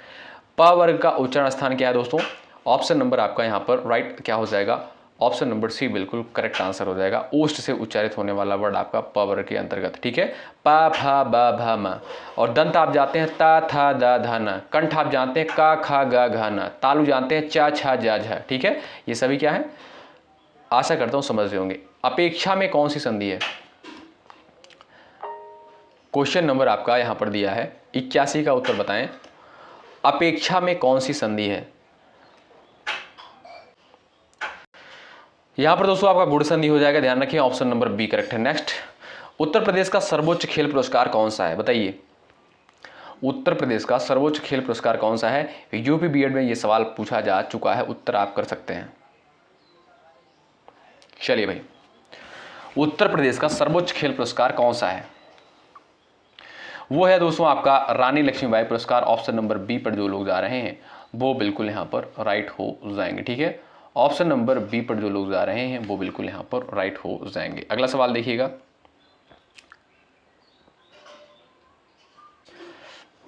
प वर्ग का उच्चारण स्थान क्या है दोस्तों? ऑप्शन नंबर आपका यहाँ पर राइट क्या हो जाएगा? ऑप्शन नंबर सी बिल्कुल करेक्ट आंसर हो जाएगा। ओष्ठ से उच्चारित होने वाला वर्ड आपका प वर्ग के अंतर्गत। ठीक है। प फ ब भ म। और दंत आप जानते हैं ता था दा धा न। कंठ आप जानते हैं का खा गा घा न। तालु जानते हैं चा छा जा झा। ठीक है, ये सभी क्या है? आशा करता हूँ समझ रहे होंगे। अपेक्षा में कौन सी संधि है? क्वेश्चन नंबर आपका यहाँ पर दिया है 81 का उत्तर बताएं। अपेक्षा में कौन सी संधि है? यहां पर दोस्तों आपका गुण संधि हो जाएगा, ध्यान रखिए। ऑप्शन नंबर बी करेक्ट है। नेक्स्ट, उत्तर प्रदेश का सर्वोच्च खेल पुरस्कार कौन सा है? बताइए, उत्तर प्रदेश का सर्वोच्च खेल पुरस्कार कौन सा है? यूपी बीएड में यह सवाल पूछा जा चुका है, उत्तर आप कर सकते हैं। चलिए भाई, उत्तर प्रदेश का सर्वोच्च खेल पुरस्कार कौन सा है? वो है दोस्तों आपका रानी लक्ष्मीबाई पुरस्कार। ऑप्शन नंबर बी पर जो लोग जा रहे हैं वो बिल्कुल यहां पर राइट हो जाएंगे। ठीक है, ऑप्शन नंबर बी पर जो लोग जा रहे हैं वो बिल्कुल यहां पर राइट हो जाएंगे। अगला सवाल देखिएगा।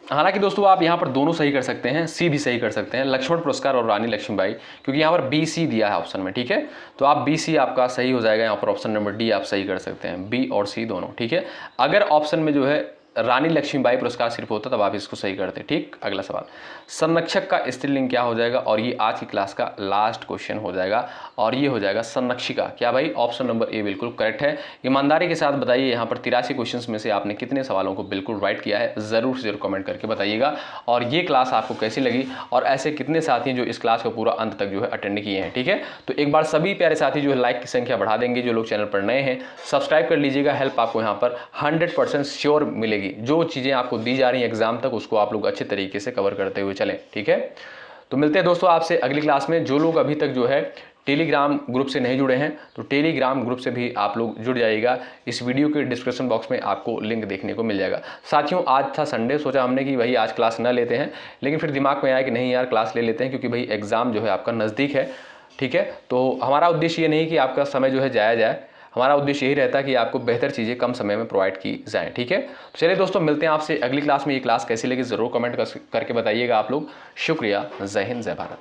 हालांकि दोस्तों आप यहां पर दोनों सही कर सकते हैं, सी भी सही कर सकते हैं, लक्ष्मण पुरस्कार और रानी लक्ष्मीबाई, क्योंकि यहां पर बी सी दिया है ऑप्शन में। ठीक है, तो आप बी सी आपका सही हो जाएगा। यहां पर ऑप्शन नंबर डी आप सही कर सकते हैं, बी और सी दोनों। ठीक है, अगर ऑप्शन में जो है रानी लक्ष्मीबाई पुरस्कार सिर्फ होता तब आप इसको सही करते। ठीक, अगला सवाल, संरक्षक का स्त्रीलिंग क्या हो जाएगा? और ये आज की क्लास का लास्ट क्वेश्चन हो जाएगा और ये हो जाएगा संरक्षिका। क्या भाई? ऑप्शन नंबर ए बिल्कुल करेक्ट है। ईमानदारी के साथ बताइए, यहाँ पर 83 क्वेश्चंस में से आपने कितने सवालों को बिल्कुल राइट किया है? जरूर से जरूर कमेंट करके बताइएगा। और ये क्लास आपको कैसी लगी और ऐसे कितने साथी हैं जो इस क्लास को पूरा अंत तक जो है अटेंड किए हैं? ठीक है, तो एक बार सभी प्यारे साथी जो है लाइक की संख्या बढ़ा देंगे। जो लोग चैनल पर नए हैं सब्सक्राइब कर लीजिएगा। हेल्प आपको यहाँ पर 100% श्योर मिलेगी। जो चीज़ें आपको दी जा रही हैं एग्जाम तक, उसको आप लोग अच्छे तरीके से कवर करते हुए चलें। ठीक है, तो मिलते हैं दोस्तों आपसे अगली क्लास में। जो लोग अभी तक जो है टेलीग्राम ग्रुप से नहीं जुड़े हैं तो टेलीग्राम ग्रुप से भी आप लोग जुड़ जाइएगा। इस वीडियो के डिस्क्रिप्शन बॉक्स में आपको लिंक देखने को मिल जाएगा। साथियों आज था संडे, सोचा हमने कि भाई आज क्लास न लेते हैं, लेकिन फिर दिमाग में आया कि नहीं यार क्लास ले लेते हैं, क्योंकि भाई एग्ज़ाम जो है आपका नज़दीक है। ठीक है, तो हमारा उद्देश्य ये नहीं कि आपका समय जो है जाया जाए, हमारा उद्देश्य यही रहता है कि आपको बेहतर चीज़ें कम समय में प्रोवाइड की जाएँ। ठीक है, तो चलिए दोस्तों, मिलते हैं आपसे अगली क्लास में। ये क्लास कैसी लगी ज़रूर कमेंट करके बताइएगा आप लोग। शुक्रिया। जय हिंद, जय भारत।